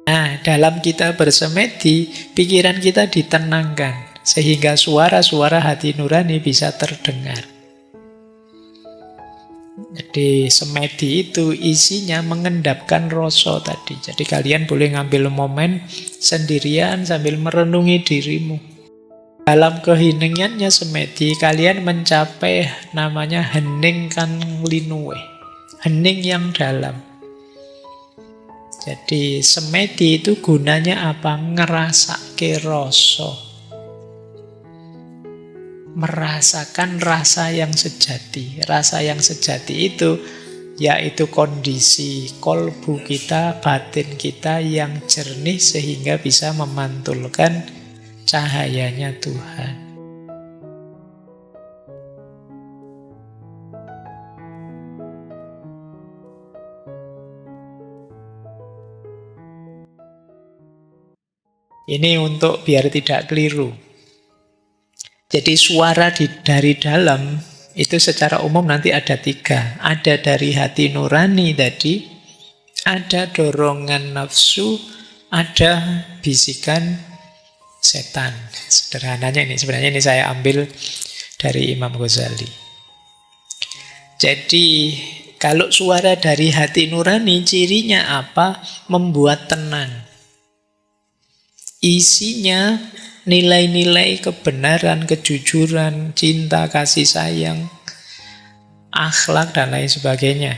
Nah, dalam kita bersemedi, pikiran kita ditenangkan, sehingga suara-suara hati nurani bisa terdengar. Jadi semedi itu isinya mengendapkan rasa tadi. Jadi kalian boleh ngambil momen sendirian sambil merenungi dirimu. Dalam keheningannya semedi, kalian mencapai namanya hening kang linuwe. Hening yang dalam. Jadi semedi itu gunanya apa? Ngerasake rasa. Merasakan rasa yang sejati. Rasa yang sejati itu yaitu kondisi kolbu kita, batin kita yang jernih sehingga bisa memantulkan cahayanya Tuhan. Ini untuk biar tidak keliru. Jadi suara dari dalam itu secara umum nanti ada 3. Ada dari hati nurani tadi, ada dorongan nafsu, ada bisikan setan. Sederhananya ini, sebenarnya ini saya ambil dari Imam Ghazali. Jadi kalau suara dari hati nurani cirinya apa? Membuat tenang. Isinya nilai-nilai kebenaran, kejujuran, cinta, kasih sayang, akhlak, dan lain sebagainya.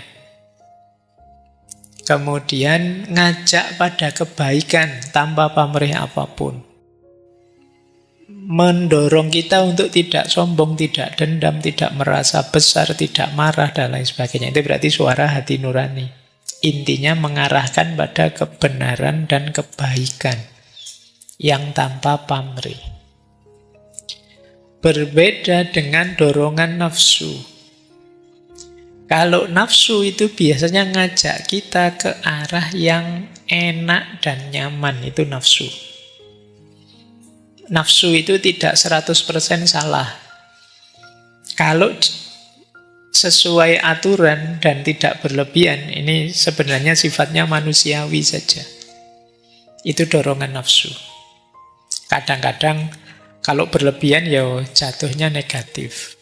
Kemudian ngajak pada kebaikan tanpa pamrih apapun. Mendorong kita untuk tidak sombong, tidak dendam, tidak merasa besar, tidak marah, dan lain sebagainya. Itu berarti suara hati nurani. Intinya mengarahkan pada kebenaran dan kebaikan yang tanpa pamrih. Berbeda dengan dorongan nafsu. Kalau nafsu itu biasanya ngajak kita ke arah yang enak dan nyaman, itu nafsu. Nafsu itu tidak 100% salah. Kalau sesuai aturan dan tidak berlebihan, ini sebenarnya sifatnya manusiawi saja. Itu dorongan nafsu. Kadang-kadang kalau berlebihan ya jatuhnya negatif.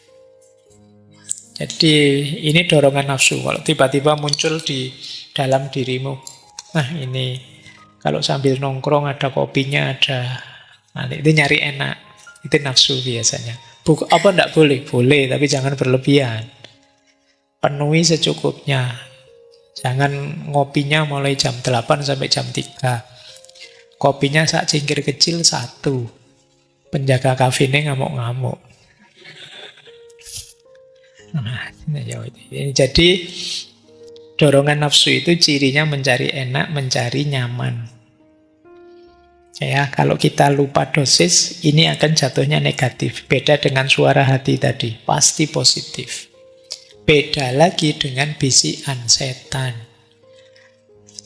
Jadi ini dorongan nafsu. Kalau tiba-tiba muncul di dalam dirimu, nah ini kalau sambil nongkrong ada kopinya, ada, nah, itu nyari enak. Itu nafsu biasanya. Apa enggak boleh? Boleh, tapi jangan berlebihan. Penuhi secukupnya. Jangan ngopinya mulai jam 8 sampai jam 3. Kopinya sak cingkir kecil 1. Penjaga kafenya ngamuk-ngamuk. Nah, jadi dorongan nafsu itu cirinya mencari enak, mencari nyaman. Ya, kalau kita lupa dosis, ini akan jatuhnya negatif. Beda dengan suara hati tadi, pasti positif. Beda lagi dengan bisikan setan.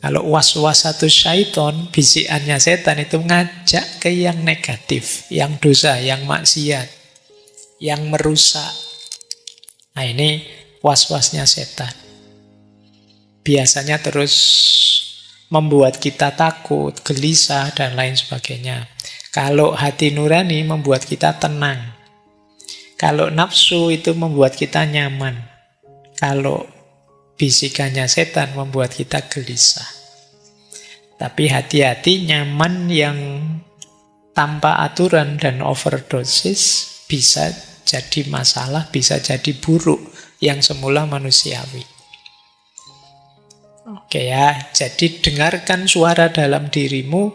Kalau waswasatus syaiton, bisikannya setan itu ngajak ke yang negatif, yang dosa, yang maksiat, yang merusak. Nah ini waswasnya setan. Biasanya terus membuat kita takut, gelisah, dan lain sebagainya. Kalau hati nurani membuat kita tenang. Kalau nafsu itu membuat kita nyaman. Kalau bisikannya setan membuat kita gelisah. Tapi hati-hati, nyaman yang tanpa aturan dan overdosis bisa jadi masalah, bisa jadi buruk yang semula manusiawi. Oke ya, jadi dengarkan suara dalam dirimu.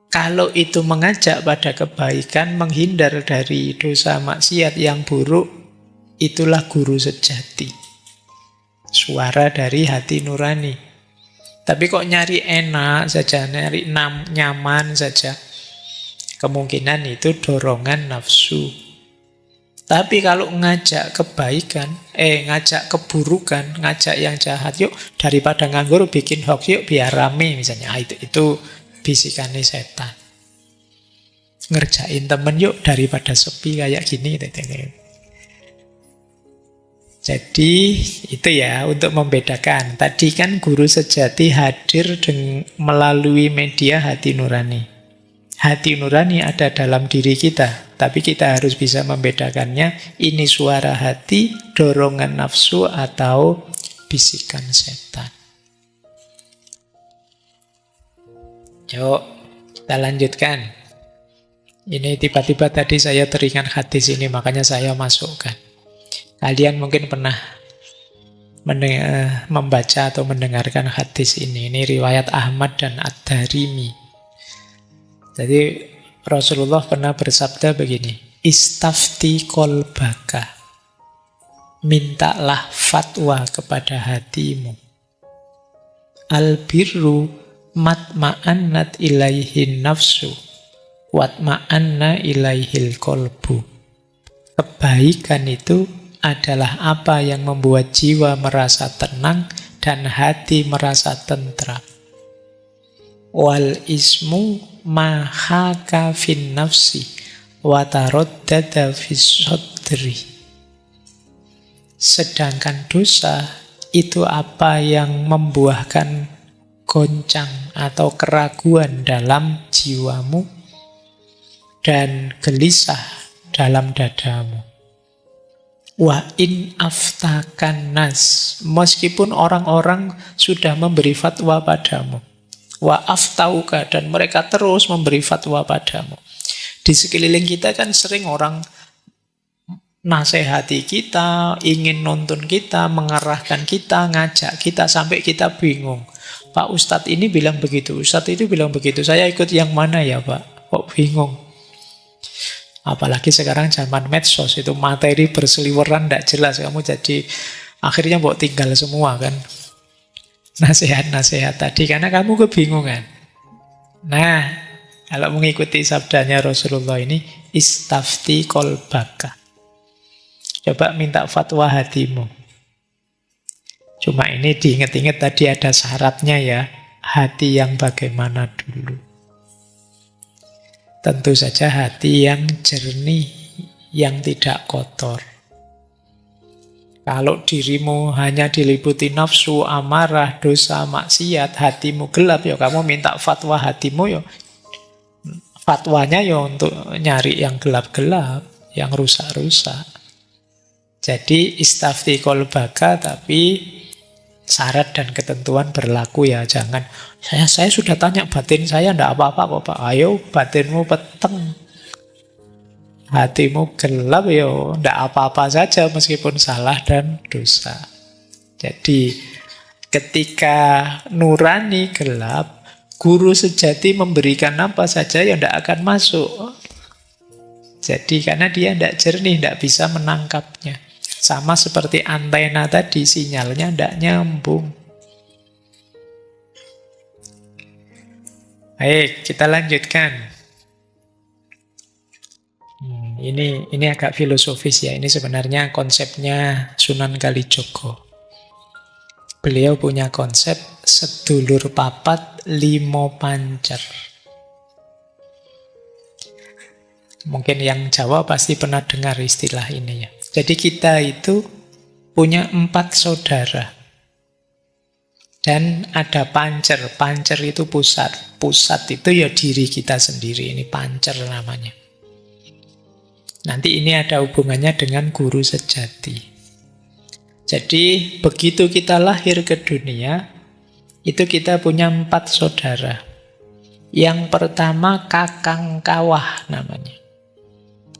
Kalau itu mengajak pada kebaikan, menghindar dari dosa maksiat yang buruk, itulah guru sejati. Suara dari hati nurani. Tapi kok nyari enak saja, nyari nyaman saja, kemungkinan itu dorongan nafsu. Tapi kalau ngajak kebaikan, ngajak keburukan, ngajak yang jahat, yuk daripada nganggur bikin hoax, yuk biar rame misalnya. Itu bisikannya setan. Ngerjain temen yuk daripada sepi kayak gini. Jadi itu ya untuk membedakan. Tadi kan guru sejati hadir melalui media hati nurani. Hati nurani ada dalam diri kita, tapi kita harus bisa membedakannya. Ini suara hati, dorongan nafsu, atau bisikan setan. Yuk, kita lanjutkan. Ini tiba-tiba tadi saya teringat hadis ini, makanya saya masukkan. Kalian mungkin pernah membaca atau mendengarkan hadis ini. Ini riwayat Ahmad dan Ad-Darimi. Jadi Rasulullah pernah bersabda begini, istafti kolbaka, mintalah fatwa kepada hatimu. Albirru matma'annat ilaihin nafsu, watma'anna ilaihil kolbu. Kebaikan itu adalah apa yang membuat jiwa merasa tenang dan hati merasa tentram. Wal ismu mahaka fin nafsi wa taraddada fis sadri. Sedangkan dosa itu apa yang membuahkan goncang atau keraguan dalam jiwamu dan gelisah dalam dadamu. Wa in aftakan nas, meskipun orang-orang sudah memberi fatwa padamu. Wa aftauka, dan mereka terus memberi fatwa padamu. Di sekeliling kita kan sering orang nasihati kita, ingin nuntun kita, mengarahkan kita, ngajak kita, sampai kita bingung. Pak Ustadz ini bilang begitu, Ustadz itu bilang begitu, saya ikut yang mana ya Pak? Kok bingung? Apalagi sekarang zaman medsos, itu materi berseliweran, tidak jelas. Kamu jadi, akhirnya mau tinggal semua kan. Nasihat-nasihat tadi, karena kamu kebingungan. Nah, kalau mengikuti sabdanya Rasulullah ini, istafti kolbaka. Coba minta fatwa hatimu. Cuma ini diingat-ingat tadi ada syaratnya ya. Hati yang bagaimana dulu. Tentu saja hati yang jernih, yang tidak kotor. Kalau dirimu hanya diliputi nafsu, amarah, dosa, maksiat, hatimu gelap, ya kamu minta fatwa hatimu, ya fatwanya ya untuk nyari yang gelap-gelap, yang rusak-rusak. Jadi istafti kolbaka, tapi syarat dan ketentuan berlaku ya. Jangan, saya sudah tanya batin saya, tidak apa-apa kok Pak. Ayo batinmu peteng, hatimu gelap, ya tidak apa-apa saja meskipun salah dan dosa. Jadi ketika nurani gelap, guru sejati memberikan apa saja ya tidak akan masuk. Jadi karena dia tidak jernih, tidak bisa menangkapnya. Sama seperti antena tadi, sinyalnya tidak nyambung. Baik, kita lanjutkan. Ini agak filosofis ya. Ini sebenarnya konsepnya Sunan Kalijogo. Beliau punya konsep sedulur papat limo pancer. Mungkin yang Jawa pasti pernah dengar istilah ini ya. Jadi kita itu punya 4 saudara. Dan ada pancer. Pancer itu pusat. Pusat itu ya diri kita sendiri. Ini pancer namanya. Nanti ini ada hubungannya dengan guru sejati. Jadi begitu kita lahir ke dunia, itu kita punya 4 saudara. Yang pertama kakang kawah namanya.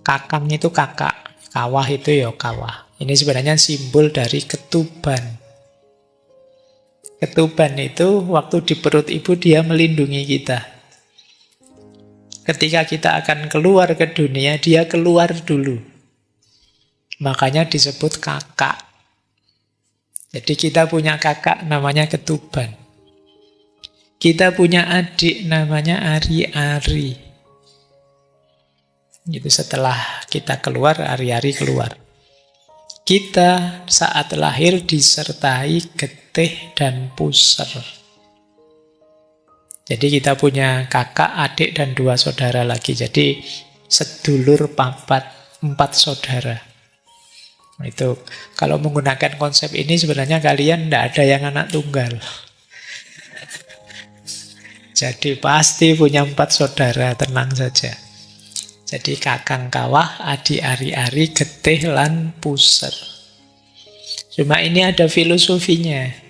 Kakang itu kakak. Kawah itu ya kawah. Ini sebenarnya simbol dari ketuban. Ketuban itu waktu di perut ibu dia melindungi kita. Ketika kita akan keluar ke dunia, dia keluar dulu. Makanya disebut kakak. Jadi kita punya kakak namanya ketuban. Kita punya adik namanya ari-ari. Itu setelah kita keluar, ari-ari keluar. Kita saat lahir disertai getih dan puser. Jadi kita punya kakak, adik, dan 2 saudara lagi. Jadi sedulur papat, 4 saudara. Itu kalau menggunakan konsep ini sebenarnya kalian tidak ada yang anak tunggal. Jadi pasti punya 4 saudara, tenang saja. Jadi kakang kawah, adi ari-ari, getih lan puser. Cuma ini ada filosofinya.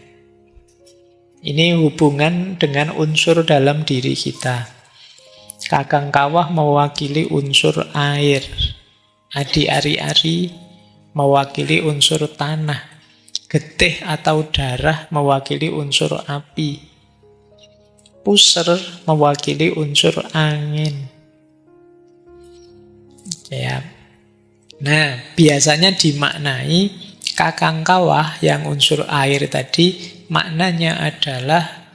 Ini hubungan dengan unsur dalam diri kita. Kakang kawah mewakili unsur air. Adi ari-ari mewakili unsur tanah. Getih atau darah mewakili unsur api. Puser mewakili unsur angin. Ya. Nah, biasanya dimaknai kakang kawah yang unsur air tadi maknanya adalah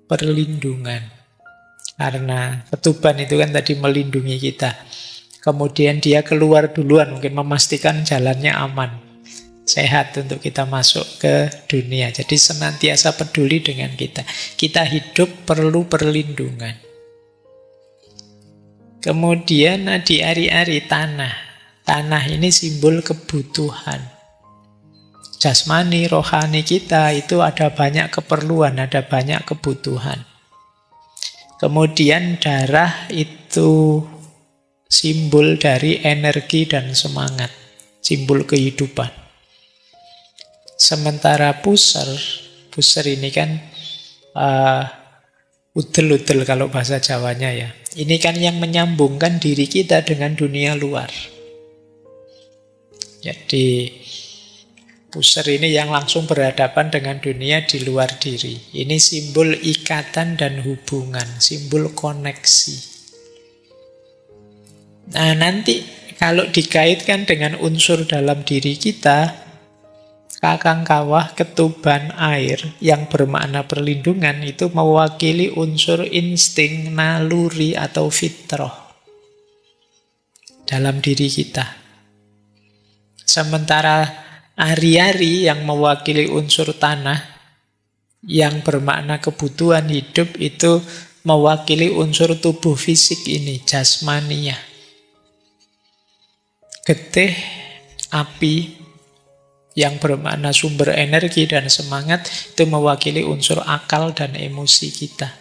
perlindungan. Karena ketuban itu kan tadi melindungi kita. Kemudian dia keluar duluan, mungkin memastikan jalannya aman. Sehat untuk kita masuk ke dunia. Jadi senantiasa peduli dengan kita. Kita hidup perlu perlindungan. Kemudian di ari-ari tanah. Tanah ini simbol kebutuhan. Jasmani, rohani kita itu ada banyak keperluan, ada banyak kebutuhan. Kemudian darah itu simbol dari energi dan semangat. Simbol kehidupan. Sementara puser ini kan udel-udel kalau bahasa Jawanya ya. Ini kan yang menyambungkan diri kita dengan dunia luar. Jadi puser ini yang langsung berhadapan dengan dunia di luar diri. Ini simbol ikatan dan hubungan, simbol koneksi. Nah nanti kalau dikaitkan dengan unsur dalam diri kita, kakang kawah, ketuban air yang bermakna perlindungan itu mewakili unsur insting, naluri atau fitrah dalam diri kita. Sementara ari-ari yang mewakili unsur tanah yang bermakna kebutuhan hidup itu mewakili unsur tubuh fisik ini, jasmania. Getih, api yang bermakna sumber energi dan semangat itu mewakili unsur akal dan emosi kita.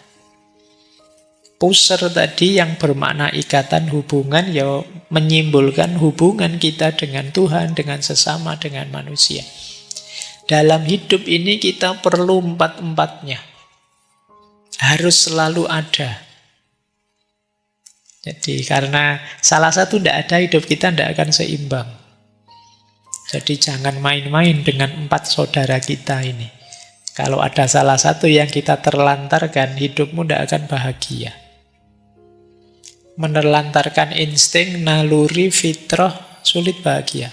Puser tadi yang bermakna ikatan hubungan ya menyimbolkan hubungan kita dengan Tuhan, dengan sesama, dengan manusia. Dalam hidup ini kita perlu 4-4-nya. Harus selalu ada. Jadi karena salah satu tidak ada, hidup kita tidak akan seimbang. Jadi jangan main-main dengan 4 saudara kita ini. Kalau ada salah satu yang kita terlantarkan, hidupmu tidak akan bahagia. Menelantarkan insting, naluri, fitrah, sulit bahagia.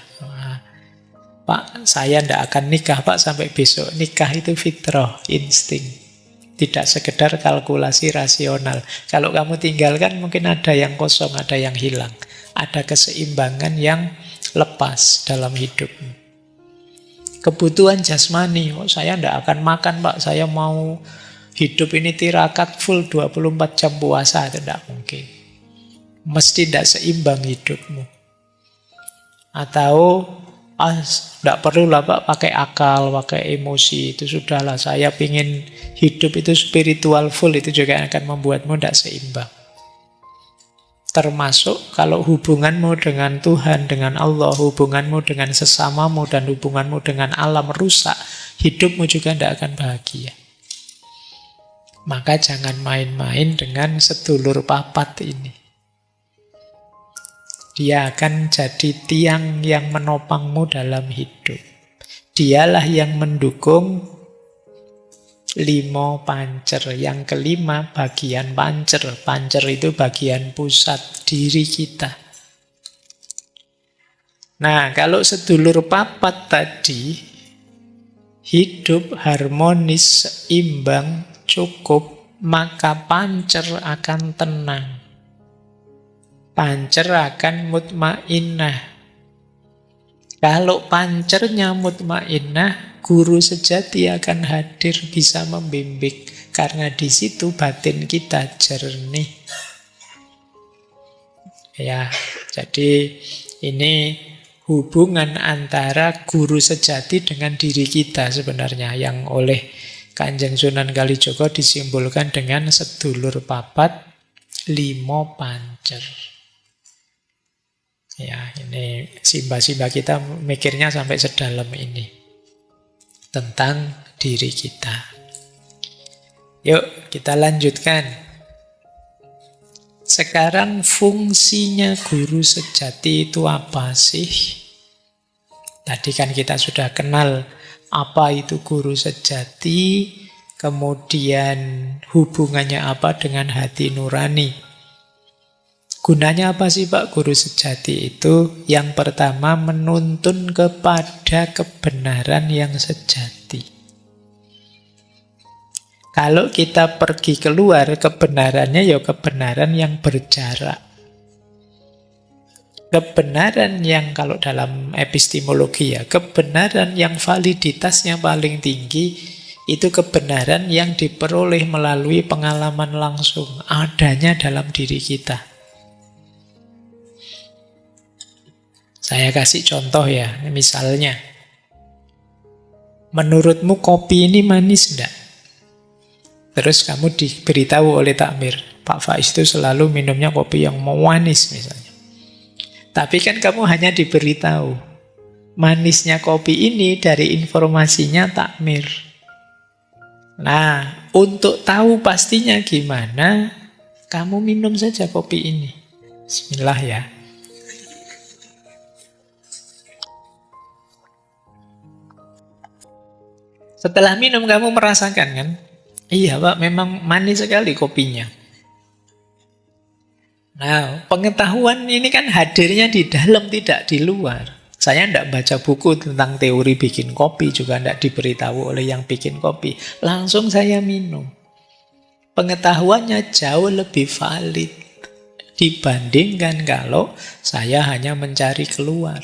Pak, saya tidak akan nikah Pak sampai besok. Nikah itu fitrah, insting. Tidak sekedar kalkulasi rasional. Kalau kamu tinggalkan mungkin ada yang kosong, ada yang hilang. Ada keseimbangan yang lepas dalam hidupmu. Kebutuhan jasmani, saya tidak akan makan Pak, saya mau hidup ini tirakat full 24 jam puasa, itu tidak mungkin. Mesti tidak seimbang hidupmu. Atau tidak perlulah Pak pakai akal, pakai emosi, itu sudahlah, saya ingin hidup itu spiritual full, itu juga akan membuatmu tidak seimbang. Termasuk kalau hubunganmu dengan Tuhan, dengan Allah, hubunganmu dengan sesamamu, dan hubunganmu dengan alam rusak, hidupmu juga tidak akan bahagia. Maka jangan main-main dengan sedulur papat ini. Dia akan jadi tiang yang menopangmu dalam hidup. Dialah yang mendukung 5 pancer. Yang kelima bagian pancer. Pancer itu bagian pusat diri kita. Nah, kalau sedulur papat tadi hidup harmonis, seimbang, cukup, maka pancer akan tenang. Pancer akan mutmainnah. Kalau pancernya mutmainnah, guru sejati akan hadir bisa membimbing. Karena di situ batin kita jernih. Ya, jadi ini hubungan antara guru sejati dengan diri kita sebenarnya, yang oleh Kanjeng Sunan Kalijaga disimbolkan dengan sedulur papat limo pancer. Ya, ini simba-simba kita mikirnya sampai sedalam ini tentang diri kita. Yuk, kita lanjutkan. Sekarang fungsinya guru sejati itu apa sih? Tadi kan kita sudah kenal apa itu guru sejati, kemudian hubungannya apa dengan hati nurani. Gunanya apa sih Pak guru sejati itu? Yang pertama, menuntun kepada kebenaran yang sejati. Kalau kita pergi keluar, kebenarannya ya kebenaran yang berjarak. Kebenaran yang kalau dalam epistemologi ya, kebenaran yang validitasnya paling tinggi itu kebenaran yang diperoleh melalui pengalaman langsung, adanya dalam diri kita. Saya kasih contoh ya, misalnya, menurutmu kopi ini manis enggak? Terus kamu diberitahu oleh takmir, Pak Faiz itu selalu minumnya kopi yang manis misalnya. Tapi kan kamu hanya diberitahu, manisnya kopi ini dari informasinya takmir. Nah, untuk tahu pastinya gimana, kamu minum saja kopi ini. Bismillah ya. Setelah minum kamu merasakan kan? Iya Pak, memang manis sekali kopinya. Nah, pengetahuan ini kan hadirnya di dalam, tidak di luar. Saya tidak baca buku tentang teori bikin kopi, juga tidak diberitahu oleh yang bikin kopi. Langsung saya minum. Pengetahuannya jauh lebih valid dibandingkan kalau saya hanya mencari keluar.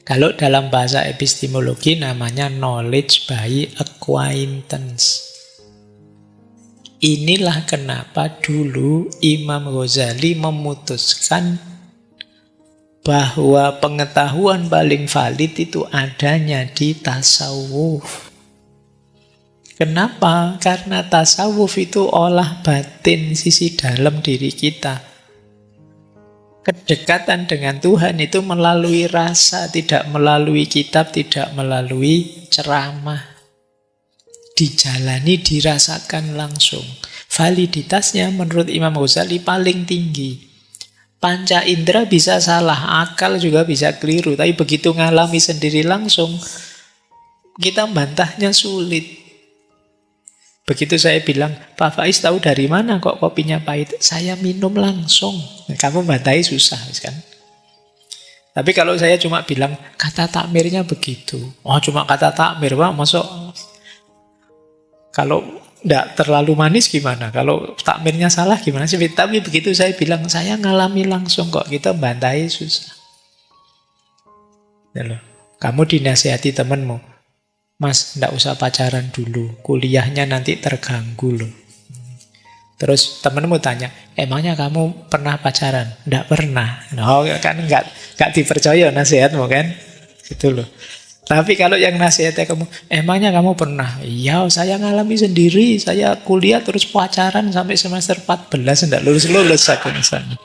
Kalau dalam bahasa epistemologi namanya knowledge by acquaintance. Inilah kenapa dulu Imam Ghazali memutuskan bahwa pengetahuan paling valid itu adanya di tasawuf. Kenapa? Karena tasawuf itu olah batin sisi dalam diri kita. Kedekatan dengan Tuhan itu melalui rasa, tidak melalui kitab, tidak melalui ceramah. Dijalani, dirasakan langsung. Validitasnya menurut Imam Ghazali paling tinggi. Panca indera bisa salah, akal juga bisa keliru, tapi begitu ngalami sendiri langsung, kita bantahnya sulit. Begitu saya bilang, Pak Faiz tahu dari mana kok kopinya pahit? Saya minum langsung. Kamu bantai susah, kan? Tapi kalau saya cuma bilang, kata takmirnya begitu. Oh, cuma kata takmir, Pak. Masuk. Kalau tidak terlalu manis gimana? Kalau takmirnya salah gimana sih? Tapi begitu saya bilang, saya ngalami langsung kok. Kita bantai susah. Ya loh. Kamu dinasihati temanmu. Mas, tidak usah pacaran dulu. Kuliahnya nanti terganggu loh. Terus temenmu tanya, emangnya kamu pernah pacaran? Tidak pernah. No, kan nggak dipercaya nasihatmu kan? Gitu loh. Tapi kalau yang nasihatnya kamu, emangnya kamu pernah? Iya, saya ngalami sendiri. Saya kuliah terus pacaran sampai semester 14. Tidak lulus-lulus aku misalnya.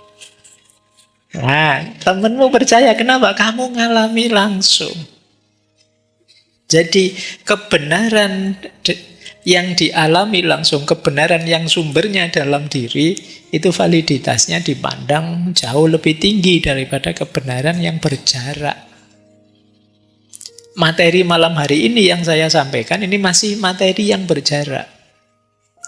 Nah, temenmu percaya. Kenapa? Kamu ngalami langsung. Jadi kebenaran yang dialami langsung, kebenaran yang sumbernya dalam diri, itu validitasnya dipandang jauh lebih tinggi daripada kebenaran yang berjarak. Materi malam hari ini yang saya sampaikan, ini masih materi yang berjarak.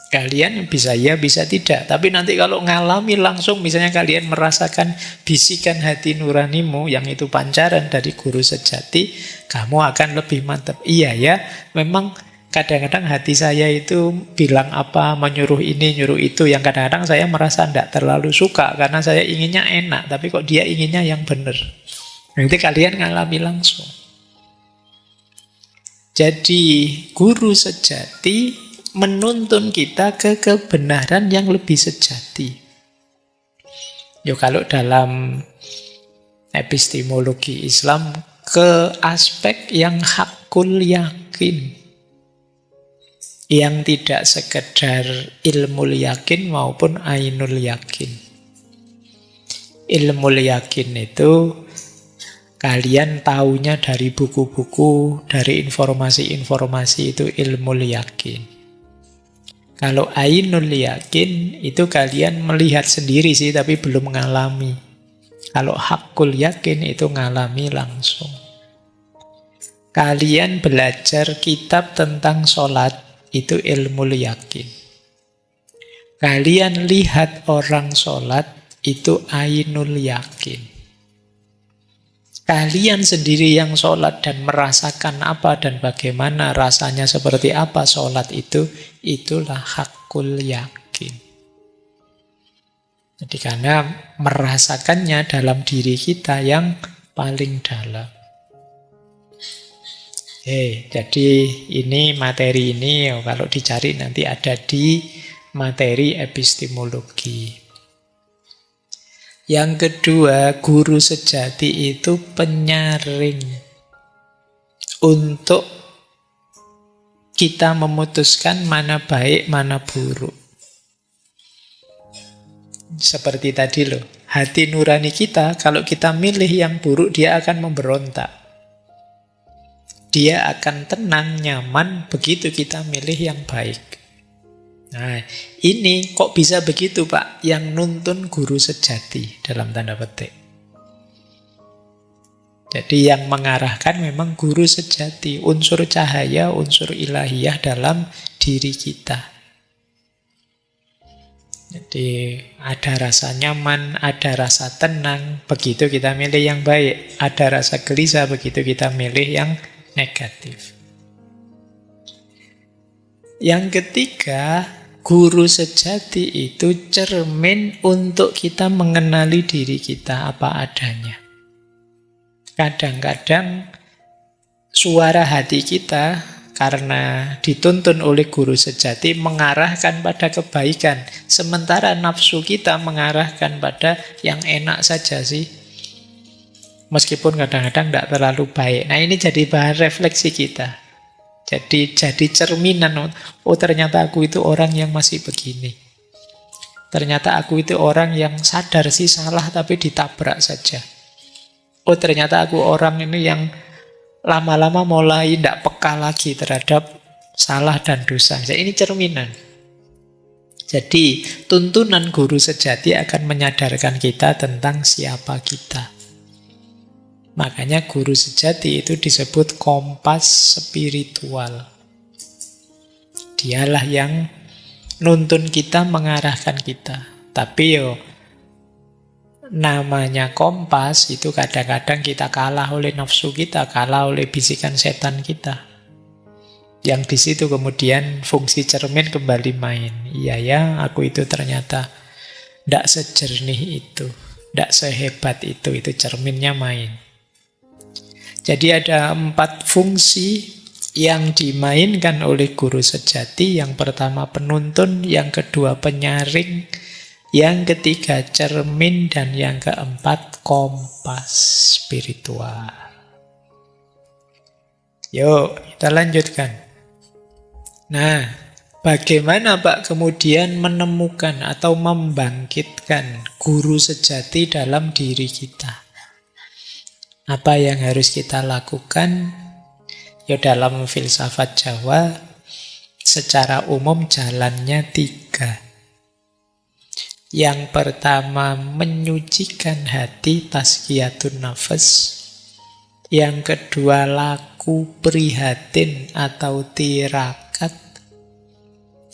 Kalian bisa ya, bisa tidak. Tapi nanti kalau ngalami langsung, misalnya kalian merasakan bisikan hati nuranimu, yang itu pancaran dari guru sejati, kamu akan lebih mantap. Iya ya, memang kadang-kadang hati saya itu bilang apa, menyuruh ini, nyuruh itu. Yang kadang-kadang saya merasa tidak terlalu suka, karena saya inginnya enak, tapi kok dia inginnya yang benar. Nanti kalian ngalami langsung. Jadi guru sejati menuntun kita ke kebenaran yang lebih sejati. Yo, kalau dalam epistemologi Islam ke aspek yang hakul yakin, yang tidak sekedar ilmu yakin maupun ainul yakin. Ilmu yakin itu kalian taunya dari buku-buku, dari informasi-informasi, itu ilmu yakin. Kalau ainul yakin itu kalian melihat sendiri sih, tapi belum mengalami. Kalau hakul yakin itu ngalami langsung. Kalian belajar kitab tentang sholat, itu ilmu yakin. Kalian lihat orang sholat, itu ainul yakin. Kalian sendiri yang sholat dan merasakan apa dan bagaimana rasanya seperti apa sholat itu, itulah hakul yakin. Jadi karena merasakannya dalam diri kita yang paling dalam. Jadi ini materi ini kalau dicari nanti ada di materi epistemologi. Yang kedua, guru sejati itu penyaring untuk kita memutuskan mana baik, mana buruk. Seperti tadi loh, hati nurani kita kalau kita milih yang buruk, dia akan memberontak. Dia akan tenang, nyaman begitu kita milih yang baik. Nah, ini kok bisa begitu Pak? Yang nuntun guru sejati dalam tanda petik. Jadi yang mengarahkan memang guru sejati, unsur cahaya, unsur ilahiyah dalam diri kita. Jadi ada rasa nyaman, ada rasa tenang, begitu kita milih yang baik. Ada rasa gelisah, begitu kita milih yang negatif. Yang ketiga, guru sejati itu cermin untuk kita mengenali diri kita apa adanya. Kadang-kadang suara hati kita karena dituntun oleh guru sejati mengarahkan pada kebaikan, sementara nafsu kita mengarahkan pada yang enak saja sih. Meskipun kadang-kadang tidak terlalu baik. Nah ini jadi bahan refleksi kita. Jadi cerminan, oh ternyata aku itu orang yang masih begini. Ternyata aku itu orang yang sadar sih salah tapi ditabrak saja. Oh ternyata aku orang ini yang lama-lama mulai tidak peka lagi terhadap salah dan dosa. Jadi ini cerminan. Jadi tuntunan guru sejati akan menyadarkan kita tentang siapa kita. Makanya guru sejati itu disebut kompas spiritual. Dialah yang nuntun kita, mengarahkan kita. Tapi namanya kompas itu kadang-kadang kita kalah oleh nafsu kita, kalah oleh bisikan setan kita. Yang di situ kemudian fungsi cermin kembali main. Iya ya, aku itu ternyata tidak sejernih itu, tidak sehebat itu cerminnya main. Jadi ada 4 fungsi yang dimainkan oleh guru sejati. Yang pertama penuntun, yang kedua penyaring, yang ketiga cermin, dan yang keempat kompas spiritual. Yuk, kita lanjutkan. Nah, bagaimana Pak kemudian menemukan atau membangkitkan guru sejati dalam diri kita? Apa yang harus kita lakukan? Ya dalam filsafat Jawa, secara umum jalannya 3. Yang pertama menyucikan hati, tazkiyatun nafas. Yang kedua laku prihatin atau tirakat.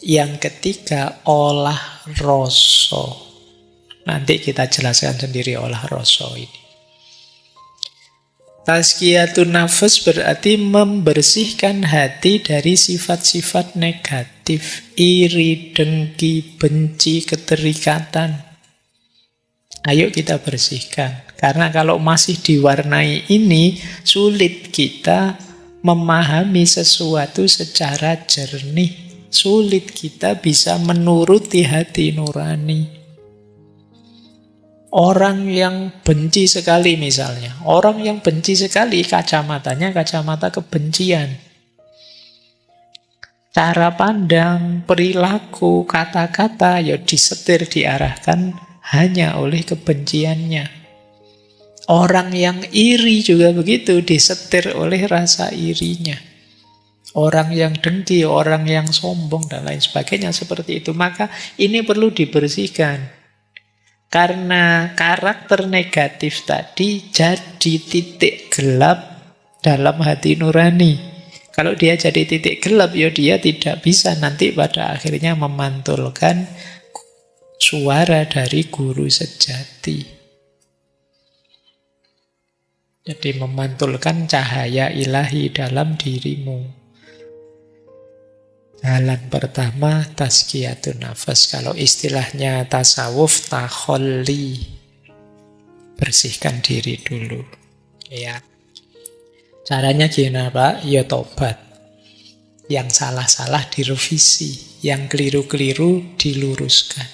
Yang ketiga olah rasa. Nanti kita jelaskan sendiri olah rasa ini. Tazkiyatun nafas berarti membersihkan hati dari sifat-sifat negatif, iri, dengki, benci, keterikatan. Ayo kita bersihkan. Karena kalau masih diwarnai ini, sulit kita memahami sesuatu secara jernih. Sulit kita bisa menuruti hati nurani. Orang yang benci sekali misalnya. Orang yang benci sekali kacamatanya kacamata kebencian. Cara pandang, perilaku, kata-kata ya disetir, diarahkan hanya oleh kebenciannya. Orang yang iri juga begitu, disetir oleh rasa irinya. Orang yang dengki, orang yang sombong, dan lain sebagainya seperti itu. Maka ini perlu dibersihkan. Karena karakter negatif tadi jadi titik gelap dalam hati nurani. Kalau dia jadi titik gelap, ya dia tidak bisa nanti pada akhirnya memantulkan suara dari guru sejati. Jadi memantulkan cahaya ilahi dalam dirimu. Jalan pertama, tazkiyatun nafas. Kalau istilahnya tasawuf, takholli. Bersihkan diri dulu. Ya. Caranya gimana Pak? Ya tobat. Yang salah-salah direvisi. Yang keliru-keliru diluruskan.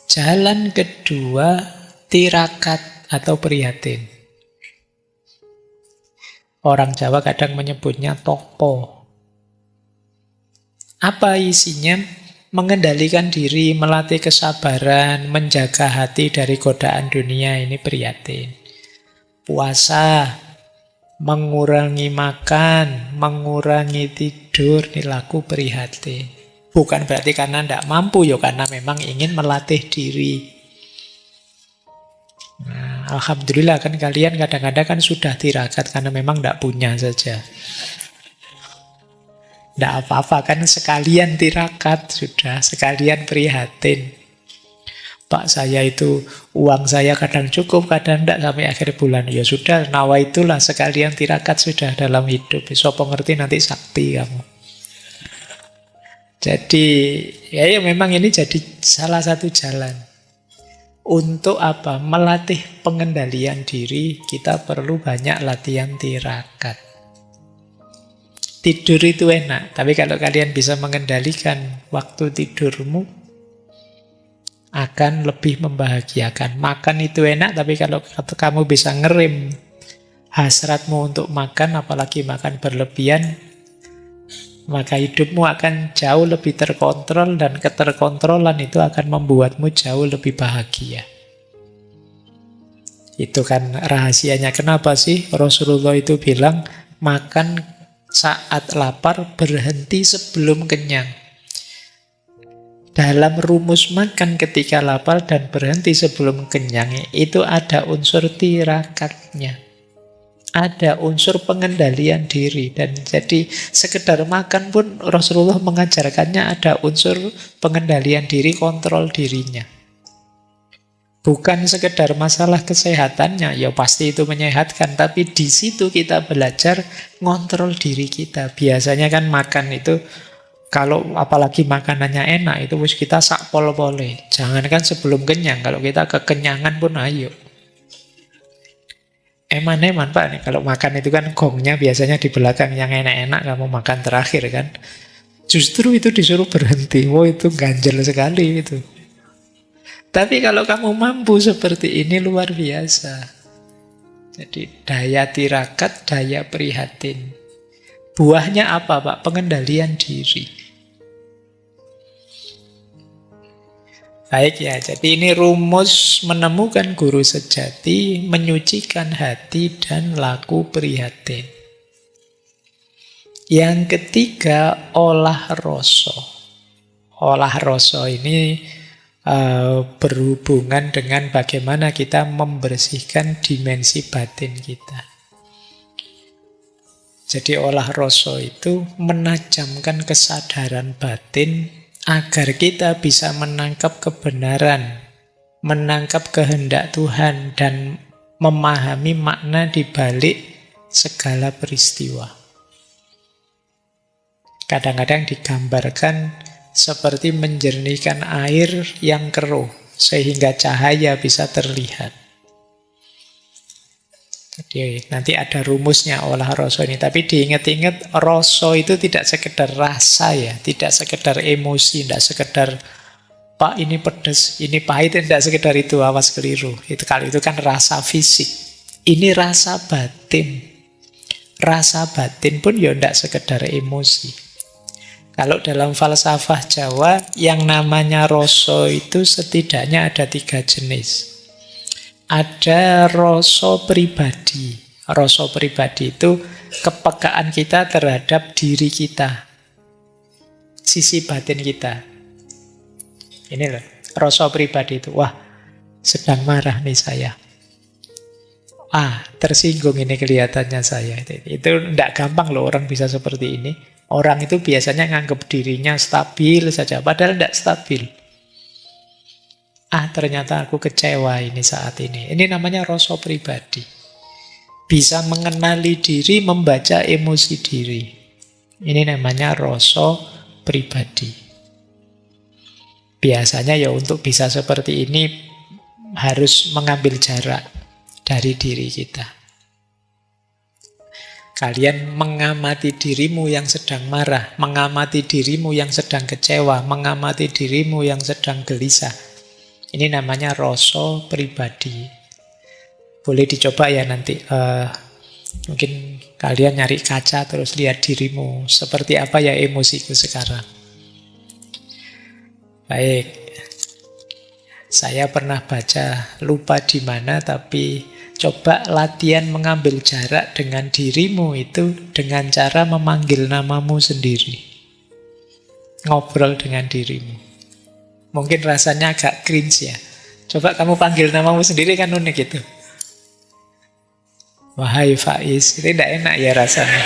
Jalan kedua, tirakat atau prihatin. Orang Jawa kadang menyebutnya topo. Apa isinya? Mengendalikan diri, melatih kesabaran, menjaga hati dari godaan dunia, ini prihatin. Puasa, mengurangi makan, mengurangi tidur, ini laku prihatin. Bukan berarti karena tidak mampu, ya karena memang ingin melatih diri. Nah, alhamdulillah kan kalian kadang-kadang kan sudah tirakat karena memang tidak punya saja. Tidak apa-apa kan sekalian tirakat sudah, sekalian prihatin. Pak saya itu uang saya kadang cukup, kadang tidak sampai akhir bulan. Ya sudah, nawa itulah sekalian tirakat sudah dalam hidup. Sopo ngerti nanti sakti kamu. Jadi ya memang ini jadi salah satu jalan. Untuk apa? Melatih pengendalian diri, kita perlu banyak latihan tirakat. Tidur itu enak, tapi kalau kalian bisa mengendalikan waktu tidurmu, akan lebih membahagiakan. Makan itu enak, tapi kalau kamu bisa ngerem hasratmu untuk makan, apalagi makan berlebihan, maka hidupmu akan jauh lebih terkontrol, dan keterkontrolan itu akan membuatmu jauh lebih bahagia. Itu kan rahasianya. Kenapa sih Rasulullah itu bilang makan saat lapar, berhenti sebelum kenyang. Dalam rumus makan ketika lapar dan berhenti sebelum kenyang, itu ada unsur tirakatnya. Ada unsur pengendalian diri. Dan jadi sekedar makan pun Rasulullah mengajarkannya ada unsur pengendalian diri, kontrol dirinya. Bukan sekedar masalah kesehatannya, ya pasti itu menyehatkan, tapi di situ kita belajar ngontrol diri kita. Biasanya kan makan itu, kalau apalagi makanannya enak, itu kita sak pol-pole. Jangankan sebelum kenyang, kalau kita kekenyangan pun ayo. Eman-eman Pak, nih kalau makan itu kan gongnya biasanya di belakang, yang enak-enak kamu makan terakhir kan. Justru itu disuruh berhenti. Wow, itu ganjel sekali itu. Tapi kalau kamu mampu seperti ini luar biasa. Jadi daya tirakat, daya prihatin. Buahnya apa Pak? Pengendalian diri. Baik ya, jadi ini rumus menemukan guru sejati, menyucikan hati dan laku prihatin. Yang ketiga, olah rasa. Olah rasa ini berhubungan dengan bagaimana kita membersihkan dimensi batin kita. Jadi olah rasa itu menajamkan kesadaran batin agar kita bisa menangkap kebenaran, menangkap kehendak Tuhan, dan memahami makna di balik segala peristiwa. Kadang-kadang digambarkan seperti menjernihkan air yang keruh, sehingga cahaya bisa terlihat. Jadi nanti ada rumusnya olah rasa ini. Tapi diingat-ingat, rasa itu tidak sekedar rasa ya, tidak sekedar emosi, tidak sekedar Pak ini pedes, ini pahit, tidak sekedar itu, awas keliru. Itu kalau itu kan rasa fisik. Ini rasa batin. Rasa batin pun ya tidak sekedar emosi. Kalau dalam falsafah Jawa, yang namanya rasa itu setidaknya ada 3 jenis. Ada rasa pribadi. Rasa pribadi itu kepekaan kita terhadap diri kita. Sisi batin kita. Ini loh, rasa pribadi itu. Wah, sedang marah nih saya. Tersinggung ini kelihatannya saya. Itu tidak gampang loh orang bisa seperti ini. Orang itu biasanya nganggap dirinya stabil saja, padahal tidak stabil. Ternyata aku kecewa ini saat ini. Ini namanya rasa pribadi. Bisa mengenali diri, membaca emosi diri. Ini namanya rasa pribadi. Biasanya ya untuk bisa seperti ini harus mengambil jarak dari diri kita. Kalian mengamati dirimu yang sedang marah, mengamati dirimu yang sedang kecewa, mengamati dirimu yang sedang gelisah. Ini namanya rasa pribadi. Boleh dicoba ya nanti. Mungkin kalian nyari kaca terus lihat dirimu. Seperti apa ya emosiku sekarang. Baik, saya pernah baca, lupa di mana, tapi coba latihan mengambil jarak dengan dirimu itu dengan cara memanggil namamu sendiri. Ngobrol dengan dirimu. Mungkin rasanya agak cringe ya. Coba kamu panggil namamu sendiri, kan unik itu. Wahai Faiz, ini tidak enak ya rasanya.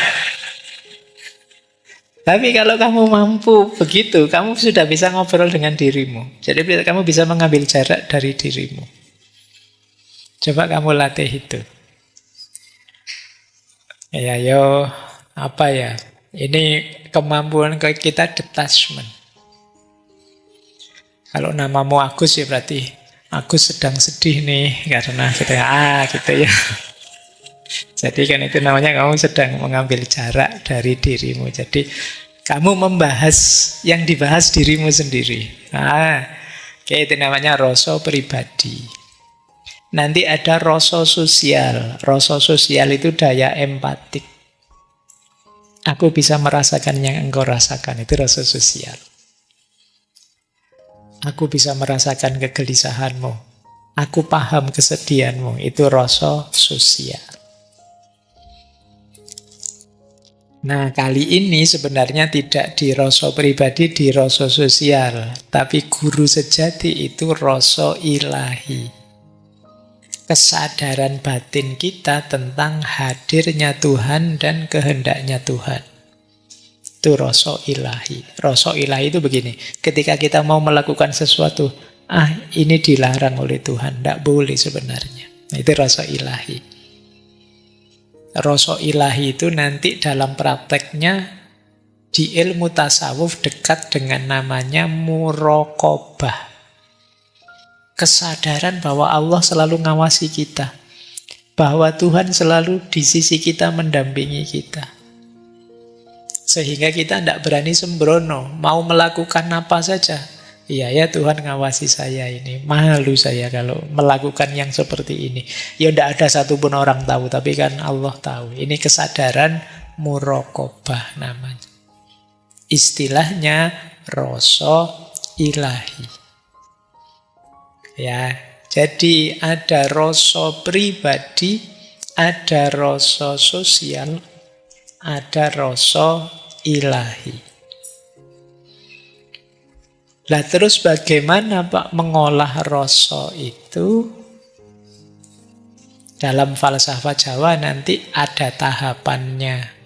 Tapi kalau kamu mampu begitu, kamu sudah bisa ngobrol dengan dirimu. Jadi kamu bisa mengambil jarak dari dirimu. Coba kamu latih itu. Ya, apa ya? Ini kemampuan kita detachment. Kalau namamu Agus ya berarti Agus sedang sedih nih karena gitu ya. Jadi kan itu namanya kamu sedang mengambil jarak dari dirimu. Jadi kamu membahas yang dibahas dirimu sendiri. Itu namanya rasa pribadi. Nanti ada rasa sosial. Rasa sosial itu daya empatik. Aku bisa merasakan yang engkau rasakan. Itu rasa sosial. Aku bisa merasakan kegelisahanmu. Aku paham kesedihanmu. Itu rasa sosial. Nah, kali ini sebenarnya tidak di rasa pribadi, di rasa sosial. Tapi guru sejati itu rasa ilahi. Kesadaran batin kita tentang hadirnya Tuhan dan kehendaknya Tuhan. Itu rasa ilahi. Rasa ilahi itu begini, ketika kita mau melakukan sesuatu, ini dilarang oleh Tuhan, tidak boleh sebenarnya. Itu rasa ilahi. Rasa ilahi itu nanti dalam prakteknya di ilmu tasawuf dekat dengan namanya muraqabah. Kesadaran bahwa Allah selalu ngawasi kita. Bahwa Tuhan selalu di sisi kita mendampingi kita. Sehingga kita tidak berani sembrono. Mau melakukan apa saja. Iya ya Tuhan ngawasi saya ini. Malu saya kalau melakukan yang seperti ini. Ya tidak ada satupun orang tahu. Tapi kan Allah tahu. Ini kesadaran muraqabah namanya. Istilahnya rasa ilahi. Ya, jadi ada rasa pribadi, ada rasa sosial, ada rasa ilahi. Lah terus bagaimana Pak mengolah rasa itu? Dalam falsafah Jawa nanti ada tahapannya.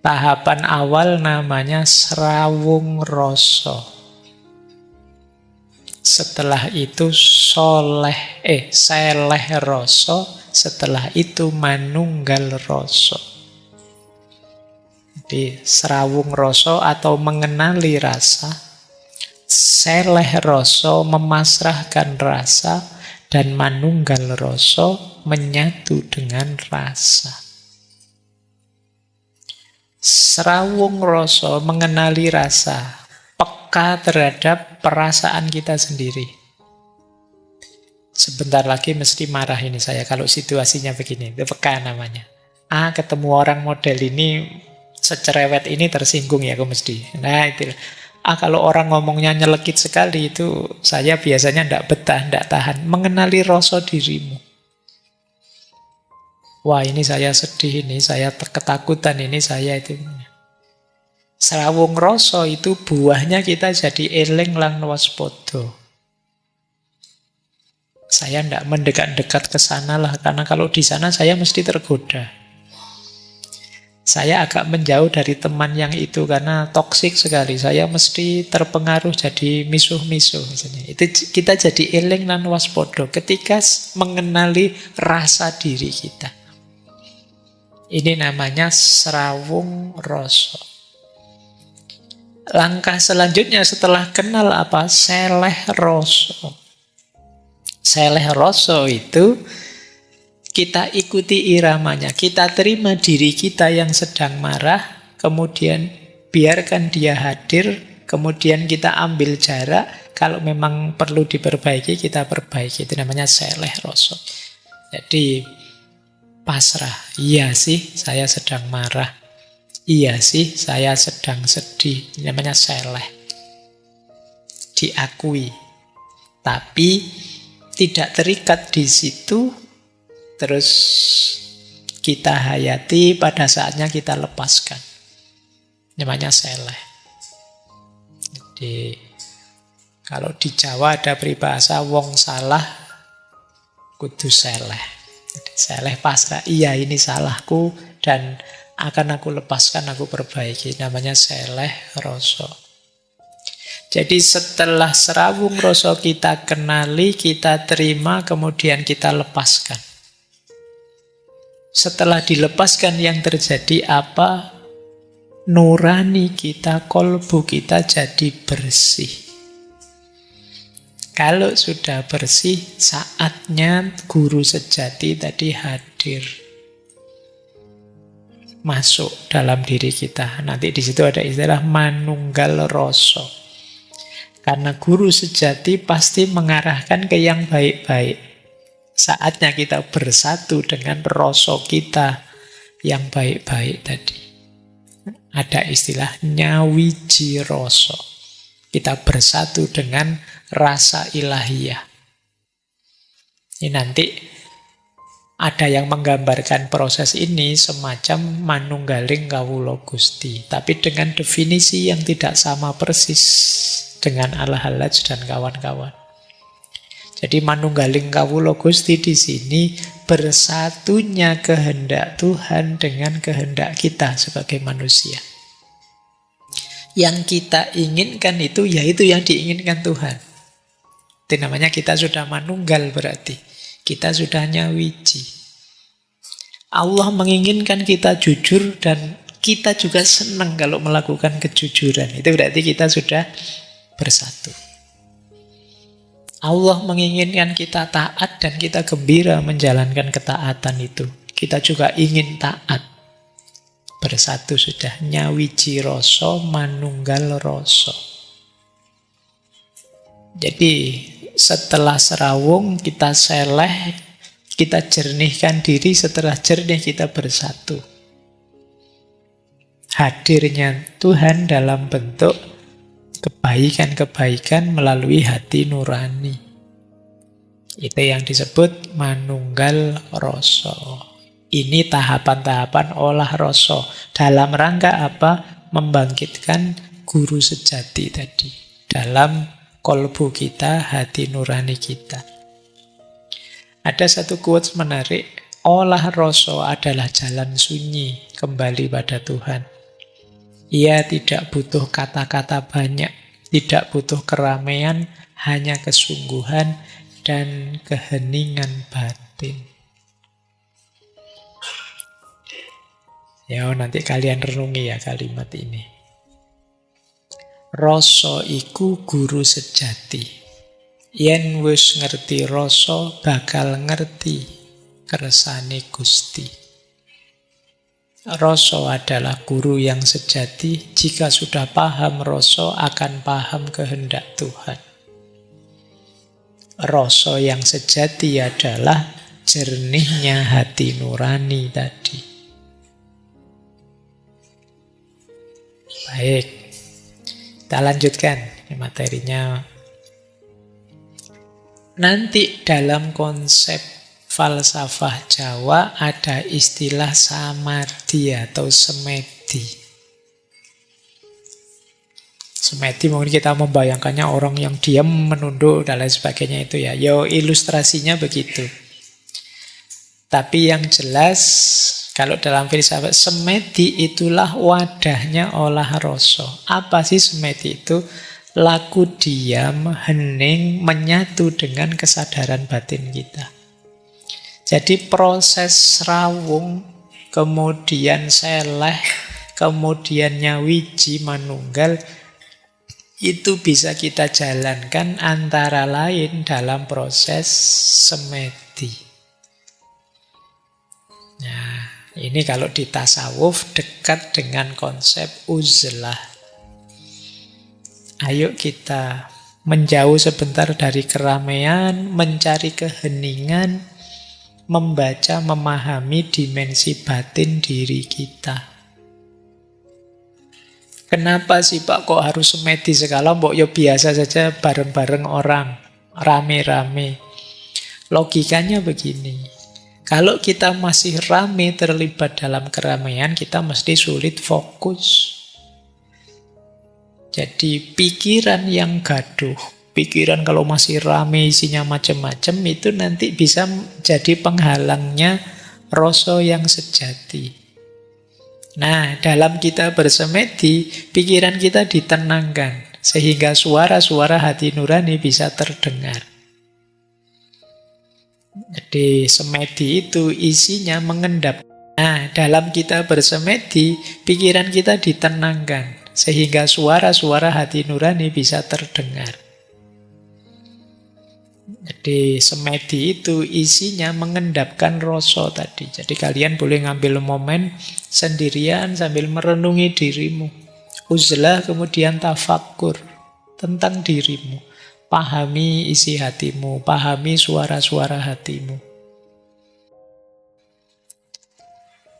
Tahapan awal namanya srawung rasa. Setelah itu seleh rasa. Setelah itu manunggal rasa. Jadi srawung rasa atau mengenali rasa. Seleh rasa memasrahkan rasa, dan manunggal rasa menyatu dengan rasa. Srawung rasa mengenali rasa, peka peka terhadap perasaan kita sendiri. Sebentar lagi mesti marah ini saya kalau situasinya begini. Itu peka namanya. Ketemu orang model ini, secerewet ini tersinggung ya aku mesti. Nah itu. Kalau orang ngomongnya nyelekit sekali itu saya biasanya ndak betah, ndak tahan. Mengenali rasa dirimu. Wah ini saya sedih, ini saya ketakutan, ini saya itu. Serawung rasa itu buahnya kita jadi eling lan waspada. Saya ndak mendekat-dekat ke sana lah, karena kalau di sana saya mesti tergoda. Saya agak menjauh dari teman yang itu karena toksik sekali. Saya mesti terpengaruh jadi misuh-misuh. Itu kita jadi eling lan waspada ketika mengenali rasa diri kita. Ini namanya serawung rasa. Langkah selanjutnya setelah kenal apa? Seleh rasa. Seleh rasa itu kita ikuti iramanya, kita terima diri kita yang sedang marah, kemudian biarkan dia hadir, kemudian kita ambil jarak, kalau memang perlu diperbaiki, kita perbaiki. Itu namanya seleh rasa. Jadi pasrah, iya sih saya sedang marah, iya sih saya sedang sedih. Ini namanya seleh. Diakui, tapi tidak terikat di situ. Terus kita hayati, pada saatnya kita lepaskan. Namanya seleh. Jadi kalau di Jawa ada peribahasa wong salah kudu seleh. Jadi, seleh pasrah. Iya ini salahku dan akan aku lepaskan, aku perbaiki. Namanya seleh rasa. Jadi setelah serawung rasa kita kenali, kita terima, kemudian kita lepaskan. Setelah dilepaskan yang terjadi apa? Nurani kita, kolbu kita jadi bersih. Kalau sudah bersih, saatnya guru sejati tadi hadir. Masuk dalam diri kita. Nanti di situ ada istilah manunggal rasa. Karena guru sejati pasti mengarahkan ke yang baik-baik. Saatnya kita bersatu dengan rasa kita yang baik-baik tadi. Ada istilah nyawiji rasa. Kita bersatu dengan rasa ilahiyah. Ini nanti ada yang menggambarkan proses ini semacam manunggaling kawula Gusti. Tapi dengan definisi yang tidak sama persis dengan Al-Hallaj dan kawan-kawan. Jadi manunggaling kawula Gusti di sini bersatunya kehendak Tuhan dengan kehendak kita sebagai manusia. Yang kita inginkan itu, yaitu yang diinginkan Tuhan. Itu namanya kita sudah manunggal berarti. Kita sudah nyawiji. Allah menginginkan kita jujur dan kita juga senang kalau melakukan kejujuran. Itu berarti kita sudah bersatu. Allah menginginkan kita taat dan kita gembira menjalankan ketaatan itu. Kita juga ingin taat. Bersatu sudah. Nyawiji rasa, manunggal rasa. Jadi setelah serawung kita seleh, kita jernihkan diri. Setelah jernih kita bersatu. Hadirnya Tuhan dalam bentuk kebaikan-kebaikan melalui hati nurani. Itu yang disebut manunggal rasa. Ini tahapan-tahapan olah rasa. Dalam rangka apa? Membangkitkan guru sejati tadi. Dalam kolbu kita, hati nurani kita. Ada satu quotes menarik. Olah rasa adalah jalan sunyi kembali pada Tuhan. Ia tidak butuh kata-kata banyak, tidak butuh keramaian, hanya kesungguhan dan keheningan batin. Ya, nanti kalian renungi ya kalimat ini. Rasa iku guru sejati. Yen wis ngerti rasa, bakal ngerti kersane Gusti. Rasa adalah guru yang sejati. Jika sudah paham rasa, akan paham kehendak Tuhan. Rasa yang sejati adalah jernihnya hati nurani tadi. Baik, kita lanjutkan materinya. Nanti dalam konsep falsafah Jawa ada istilah samadhi atau semedi. Semedi mungkin kita membayangkannya orang yang diam, menunduk, dan lain sebagainya itu ya. Yo, ilustrasinya begitu. Tapi yang jelas, kalau dalam filsafat, semedi itulah wadahnya olah rasa. Apa sih semedi itu? Laku diam, hening, menyatu dengan kesadaran batin kita. Jadi proses rawung, kemudian seleh, kemudian nyawiji manunggal, itu bisa kita jalankan antara lain dalam proses semedi. Nah, ini kalau di tasawuf dekat dengan konsep uzlah. Ayo kita menjauh sebentar dari keramaian, mencari keheningan, membaca, memahami dimensi batin diri kita. Kenapa sih Pak kok harus semedi segala? Mbok ya biasa saja bareng-bareng orang, rame-rame. Logikanya begini. Kalau kita masih rame terlibat dalam keramaian, kita mesti sulit fokus. Jadi pikiran yang gaduh, pikiran kalau masih rame isinya macam-macam, itu nanti bisa jadi penghalangnya rasa yang sejati. Nah, dalam kita bersemedi, pikiran kita ditenangkan, sehingga suara-suara hati nurani bisa terdengar. Jadi semedi itu isinya mengendap. Nah, dalam kita bersemedi, pikiran kita ditenangkan, sehingga suara-suara hati nurani bisa terdengar. Jadi semedi itu isinya mengendapkan rasa tadi. Jadi kalian boleh ngambil momen sendirian sambil merenungi dirimu. Uzlah kemudian tafakkur tentang dirimu. Pahami isi hatimu, pahami suara-suara hatimu.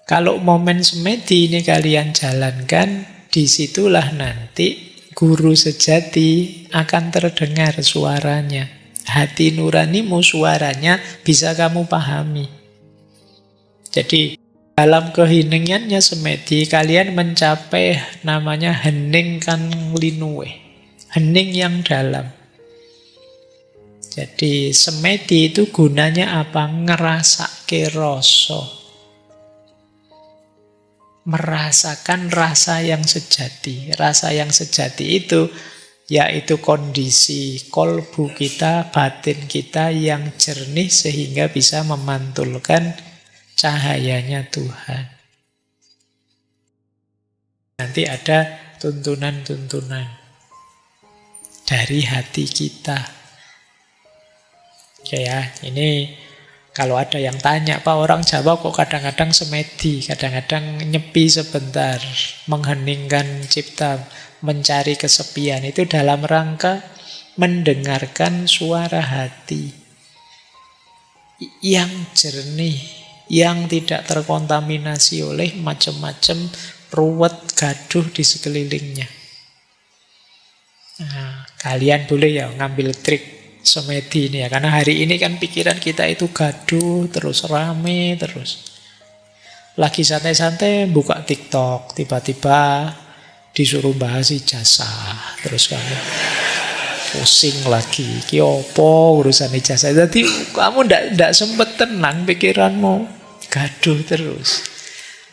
Kalau momen semedi ini kalian jalankan, disitulah nanti guru sejati akan terdengar suaranya. Hati nuranimu suaranya bisa kamu pahami. Jadi dalam keheningannya semedi, kalian mencapai namanya hening kan linuwe. Hening yang dalam. Jadi semedi itu gunanya apa? Ngerasake rasa. Merasakan rasa yang sejati. Rasa yang sejati itu yaitu kondisi kolbu kita, batin kita yang jernih sehingga bisa memantulkan cahayanya Tuhan. Nanti ada tuntunan-tuntunan dari hati kita. Oke ya, ini kalau ada yang tanya, Pak orang Jawa kok kadang-kadang semedi, kadang-kadang nyepi sebentar, mengheningkan cipta, mencari kesepian. Itu dalam rangka mendengarkan suara hati yang jernih, yang tidak terkontaminasi oleh macam-macam ruwet gaduh di sekelilingnya. Nah, kalian boleh ya ngambil trik semedi ini ya, karena hari ini kan pikiran kita itu gaduh terus, rame terus. Lagi santai-santai buka TikTok, tiba-tiba disuruh bahas ijazah, terus kamu pusing lagi, ki opo urusan ijazah. Jadi kamu ndak sempet tenang, pikiranmu gaduh terus.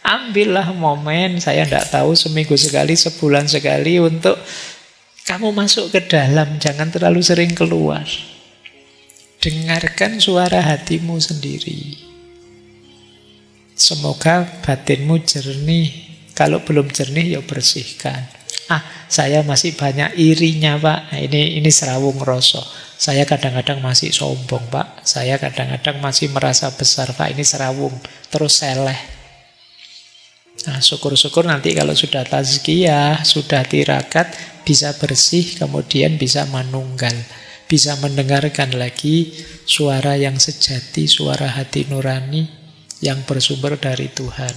Ambillah momen, saya ndak tahu seminggu sekali, sebulan sekali untuk kamu masuk ke dalam, jangan terlalu sering keluar. Dengarkan suara hatimu sendiri. Semoga batinmu jernih. Kalau belum jernih, ya bersihkan. Saya masih banyak irinya, Pak. Nah, ini serawung rasa. Saya kadang-kadang masih sombong, Pak. Saya kadang-kadang masih merasa besar, Pak. Ini serawung. Terus seleh. Nah, syukur-syukur nanti kalau sudah tazkiyah, sudah tirakat, bisa bersih, kemudian bisa manunggal. Bisa mendengarkan lagi suara yang sejati, suara hati nurani yang bersumber dari Tuhan.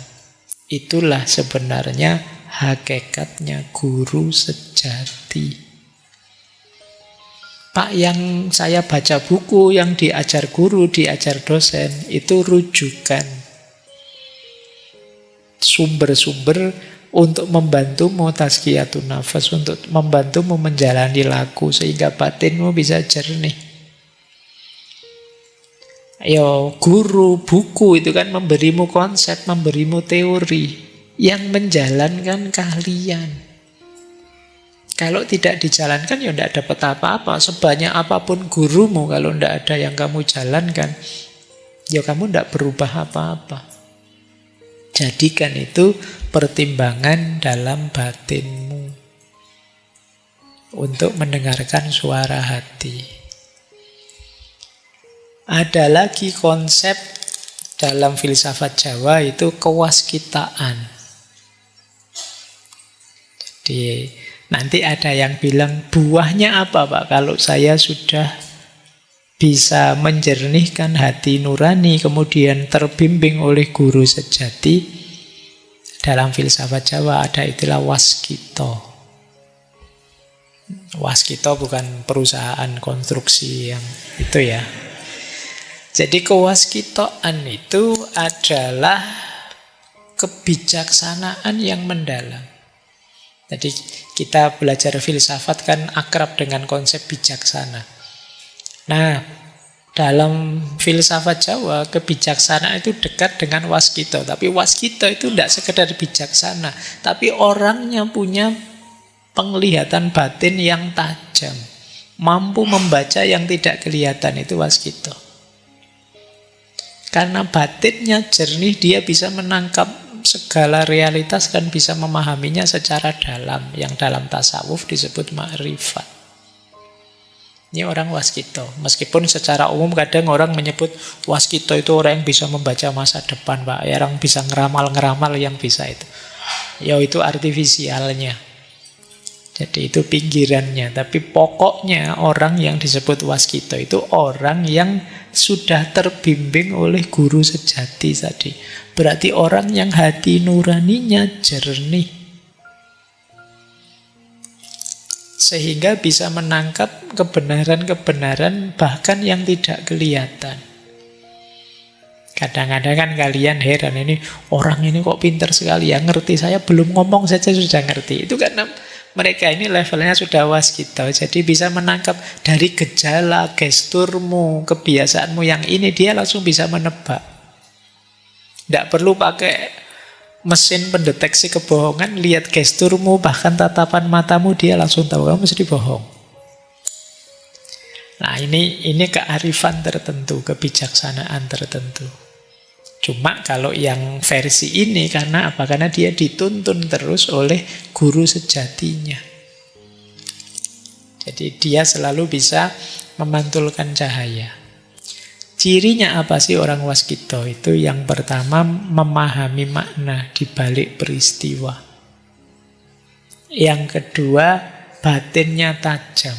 Itulah sebenarnya hakikatnya guru sejati. Pak, yang saya baca buku, yang diajar guru, diajar dosen, itu rujukan. Sumber-sumber untuk membantumu tazkiyatun nafas, untuk membantumu menjalani laku sehingga batinmu bisa jernih. Ayo, guru, buku itu kan memberimu konsep, memberimu teori. Yang menjalankan kalian. Kalau tidak dijalankan ya tidak dapat apa-apa. Sebanyak apapun gurumu, kalau tidak ada yang kamu jalankan, ya kamu tidak berubah apa-apa. Jadikan itu pertimbangan dalam batinmu untuk mendengarkan suara hati. Ada lagi konsep dalam filsafat Jawa, itu kewaskitaan. Jadi nanti ada yang bilang, buahnya apa Pak kalau saya sudah bisa menjernihkan hati nurani, kemudian terbimbing oleh guru sejati. Dalam filsafat Jawa ada istilah waskito. Waskito bukan perusahaan konstruksi yang itu ya. Jadi kewaskitoan itu adalah kebijaksanaan yang mendalam. Jadi kita belajar filsafat kan akrab dengan konsep bijaksana. Nah, dalam filsafat Jawa, kebijaksanaan itu dekat dengan waskito. Tapi waskito itu tidak sekedar bijaksana, tapi orangnya punya penglihatan batin yang tajam. Mampu membaca yang tidak kelihatan, itu waskito. Karena batinnya jernih, dia bisa menangkap segala realitas dan bisa memahaminya secara dalam. Yang dalam tasawuf disebut ma'rifat. Ini orang waskito. Meskipun secara umum kadang orang menyebut waskito itu orang yang bisa membaca masa depan, Pak. Orang bisa ngeramal-ngeramal yang bisa itu. Ya itu artifisialnya. Jadi itu pinggirannya. Tapi pokoknya orang yang disebut waskito itu orang yang sudah terbimbing oleh guru sejati tadi. Berarti orang yang hati nuraninya jernih. Sehingga bisa menangkap kebenaran-kebenaran bahkan yang tidak kelihatan. Kadang-kadang kan kalian heran, ini orang ini kok pintar sekali ya, ngerti, saya belum ngomong saja sudah ngerti. Itu karena mereka ini levelnya sudah waskito. Jadi bisa menangkap dari gejala, gesturmu, kebiasaanmu yang ini, dia langsung bisa menebak. Tidak perlu pakai mesin pendeteksi kebohongan, lihat gesturmu, bahkan tatapan matamu, dia langsung tahu kamu mesti bohong. Nah ini kearifan tertentu, kebijaksanaan tertentu. Cuma kalau yang versi ini, karena apa? Karena dia dituntun terus oleh guru sejatinya. Jadi dia selalu bisa memantulkan cahaya. Cirinya apa sih orang waskito itu? Yang pertama, memahami makna di balik peristiwa. Yang kedua, batinnya tajam.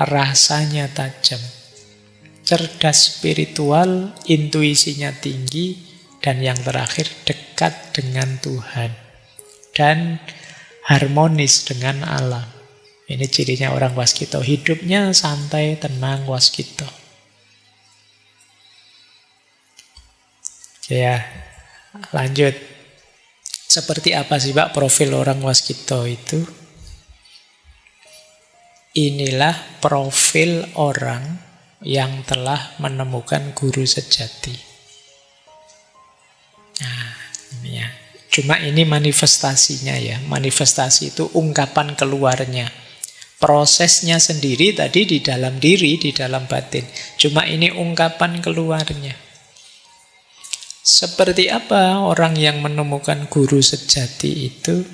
Rasanya tajam. Cerdas spiritual, intuisinya tinggi, dan yang terakhir dekat dengan Tuhan. Dan harmonis dengan alam. Ini cirinya orang waskito. Hidupnya santai, tenang, waskito. Ya, lanjut. Seperti apa sih Pak profil orang waskito itu? Inilah profil orang yang telah menemukan guru sejati. Nah, ini ya. Cuma ini manifestasinya ya. Manifestasi itu ungkapan keluarnya. Prosesnya sendiri tadi di dalam diri, di dalam batin. Cuma ini ungkapan keluarnya. Seperti apa orang yang menemukan guru sejati itu?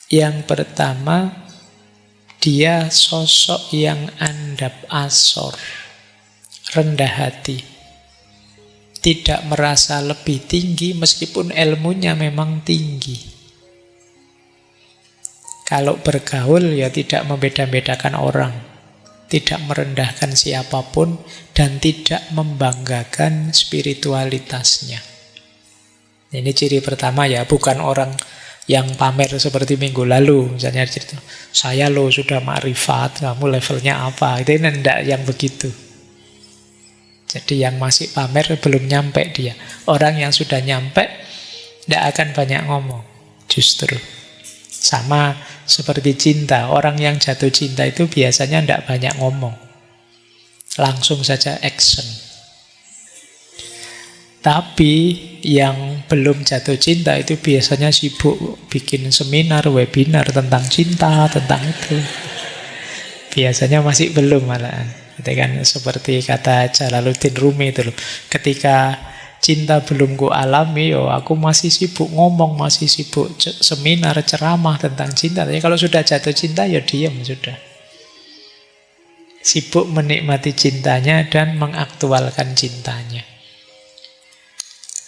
Yang pertama, dia sosok yang andap asor, rendah hati. Tidak merasa lebih tinggi meskipun ilmunya memang tinggi. Kalau bergaul ya tidak membeda-bedakan orang, tidak merendahkan siapapun, dan tidak membanggakan spiritualitasnya. Ini ciri pertama ya, bukan orang yang pamer seperti minggu lalu. Misalnya cerita, saya loh sudah makrifat, kamu levelnya apa? Itu tidak yang begitu. Jadi yang masih pamer belum nyampe dia. Orang yang sudah nyampe tidak akan banyak ngomong, justru. Sama seperti cinta, orang yang jatuh cinta itu biasanya tidak banyak ngomong, langsung saja action. Tapi yang belum jatuh cinta itu biasanya sibuk bikin seminar, webinar tentang cinta, tentang itu. Biasanya masih belum malahan. Itu kan seperti kata Jalaluddin Rumi itu loh. Ketika cinta belum ku alami, aku masih sibuk ngomong, masih sibuk seminar, ceramah tentang cinta. Tapi kalau sudah jatuh cinta, ya diam sudah. Sibuk menikmati cintanya dan mengaktualkan cintanya.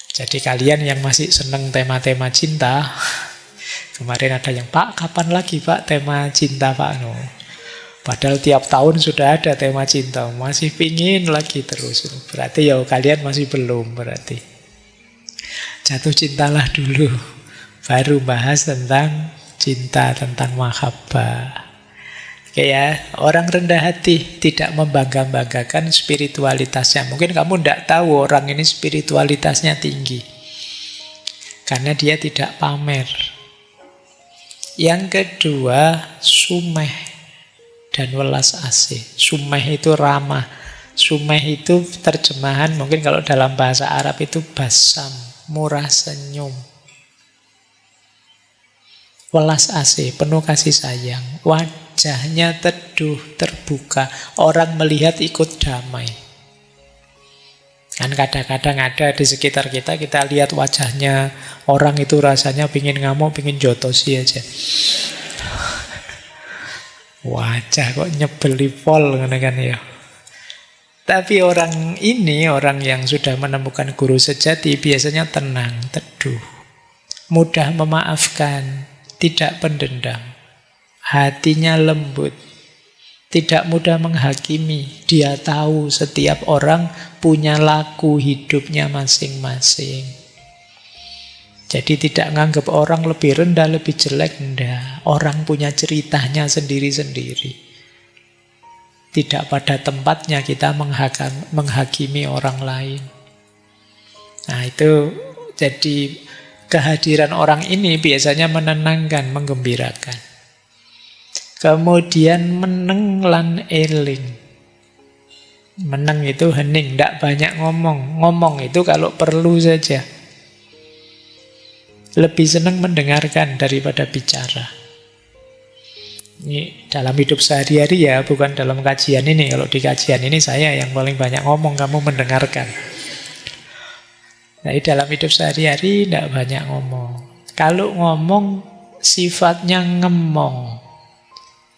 Jadi kalian yang masih seneng tema-tema cinta, kemarin ada yang, Pak, kapan lagi Pak tema cinta Pak? No. Padahal tiap tahun sudah ada tema cinta, masih pingin lagi terus. Berarti ya kalian masih belum berarti. Jatuh cintalah dulu, baru bahas tentang cinta, tentang mahabbah. Oke ya, orang rendah hati tidak membangga-banggakan spiritualitasnya. Mungkin kamu tidak tahu orang ini spiritualitasnya tinggi, karena dia tidak pamer. Yang kedua, sumeh dan welas asih. Sumeh itu ramah. Sumeh itu terjemahan mungkin kalau dalam bahasa Arab itu basam, murah senyum. Welas asih, penuh kasih sayang. Wajahnya teduh, terbuka. Orang melihat ikut damai. Kan kadang-kadang ada di sekitar kita, kita lihat wajahnya orang itu rasanya pingin ngamuk, pingin jotosi aja. Wajah kok nyebeli pol kan ya. Tapi orang ini, orang yang sudah menemukan guru sejati, biasanya tenang, teduh, mudah memaafkan, tidak pendendam, hatinya lembut, tidak mudah menghakimi. Dia tahu setiap orang punya laku hidupnya masing-masing. Jadi tidak menganggap orang lebih rendah, lebih jelek, enggak. Orang punya ceritanya sendiri-sendiri. Tidak pada tempatnya kita menghakimi orang lain. Nah itu jadi kehadiran orang ini biasanya menenangkan, menggembirakan. Kemudian meneng lan eling. Meneng itu hening, tidak banyak ngomong. Ngomong itu kalau perlu saja. Lebih senang mendengarkan daripada bicara. Ini dalam hidup sehari-hari ya, bukan dalam kajian ini. Kalau di kajian ini saya yang paling banyak ngomong, kamu mendengarkan. Nah, dalam hidup sehari-hari tidak banyak ngomong. Kalau ngomong sifatnya ngemong.